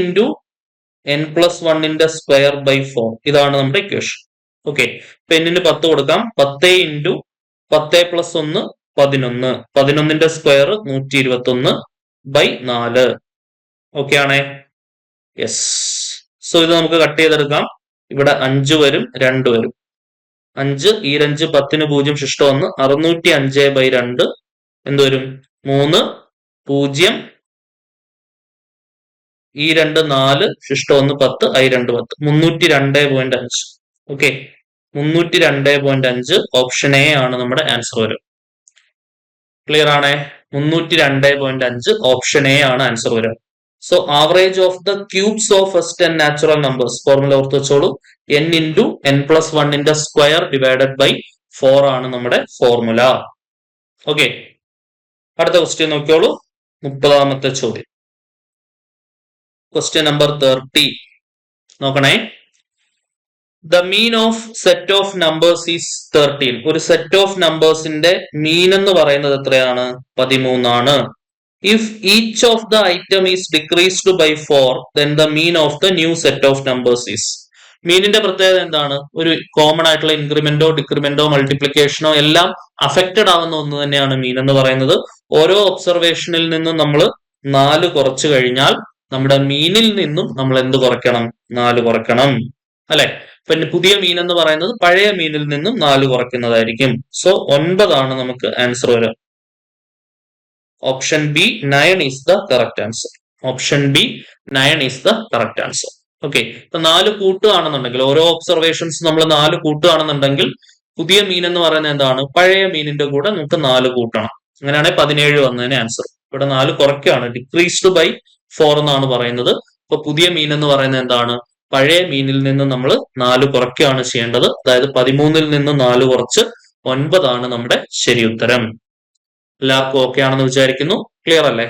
n+1²/4. ഇതാണ് നമ്മുടെ ഇക്വേഷൻ. ഓക്കെ, ഇപ്പൊ n-ന് 10 കൊടുക്കാം. 10 × 10 + 1 11. 11ന്റെ സ്ക്വയർ 121/4. ഓക്കെ ആണേ? യെസ്. സോ ഇത് നമുക്ക് കട്ട് ചെയ്തെടുക്കാം. ഇവിടെ 5 വരും, 2 വരും. 5 ഈ 5 10 0 ശിഷ്ടം 1 605/2 എന്ത് വരും? 3 0 ഈ 2 4 ശിഷ്ടം 1 10 i 2 10 302.5. ഓക്കെ, 302.5 ഓപ്ഷൻ എ ആണ് നമ്മുടെ ആൻസർ വരും. ക്ലിയർ ആണേ? 302.5 ഓപ്ഷൻ എ ആണ് ആൻസർ വരും. So average of the cubes of first n natural numbers formula ഓർത്ത് വെച്ചോളൂ. n × n+1 ന്റെ സ്ക്വയർ ഡിവൈഡഡ് ബൈ 4 ആണ് നമ്മുടെ ഫോർമുല. ഓക്കെ, അടുത്ത ക്വസ്റ്റ്യൻ നോക്കിയോളൂ. 30ാമത്തെ ചോദ്യം. ക്വസ്റ്റ്യൻ നമ്പർ 30 നോക്കണേ. The mean of set of numbers is 13. ഒരു സെറ്റ് ഓഫ് നമ്പേഴ്സിന്റെ മീൻ എന്ന് പറയുന്നത് എത്രയാണ്? 13 ആണ്. If each of the item is decreased by 4, then the mean of the new set of numbers is. മീനിന്റെ പ്രത്യേകത എന്താണ്? ഒരു കോമൺ ആയിട്ടുള്ള ഇൻക്രിമെന്റോ ഡിക്രിമെന്റോ മൾട്ടിപ്ലിക്കേഷനോ എല്ലാം അഫക്റ്റഡ് ആവുന്ന ഒന്ന് തന്നെയാണ് മീൻ എന്ന് പറയുന്നത്. ഓരോ ഒബ്സർവേഷനിൽ നിന്നും നമ്മൾ 4 കുറച്ചു കഴിഞ്ഞാൽ നമ്മുടെ മീനിൽ നിന്നും നമ്മൾ എന്ത് കുറയ്ക്കണം? 4 കുറയ്ക്കണം, അല്ലെ? പിന്നെ പുതിയ മീൻ എന്ന് പറയുന്നത് പഴയ മീനിൽ നിന്നും 4 കുറയ്ക്കുന്നതായിരിക്കും. സോ 9 ആണ് നമുക്ക് ആൻസർ വരിക. Option B 9 is the correct answer. Option B 9 is the correct answer. Okay, ഇപ്പൊ 4 കൂട്ടുകയാണെന്നുണ്ടെങ്കിൽ, ഓരോ ഒബ്സർവേഷൻസ് നമ്മൾ 4 കൂട്ടുകയാണെന്നുണ്ടെങ്കിൽ പുതിയ മീൻ എന്ന് പറയുന്നത് എന്താണ്? പഴയ മീനിന്റെ കൂടെ നമുക്ക് 4 കൂട്ടണം. അങ്ങനെയാണെങ്കിൽ 17 വന്നതിന് ആൻസർ. ഇവിടെ 4 കുറയ്ക്കുകയാണ്, ഡിക്രീസ്ഡ് ബൈ 4 എന്നാണ് പറയുന്നത്. ഇപ്പൊ പുതിയ മീൻ എന്ന് പറയുന്നത് എന്താണ്? പഴയ മീനിൽ നിന്ന് നമ്മൾ 4 കുറയ്ക്കുകയാണ് ചെയ്യേണ്ടത്. അതായത് 13ൽ നിന്ന് 4 കുറച്ച് 9 ആണ് നമ്മുടെ ശരി ഉത്തരം. എല്ലാവർക്കും ഓക്കെ ആണെന്ന് വിചാരിക്കുന്നു. ക്ലിയർ അല്ലേ?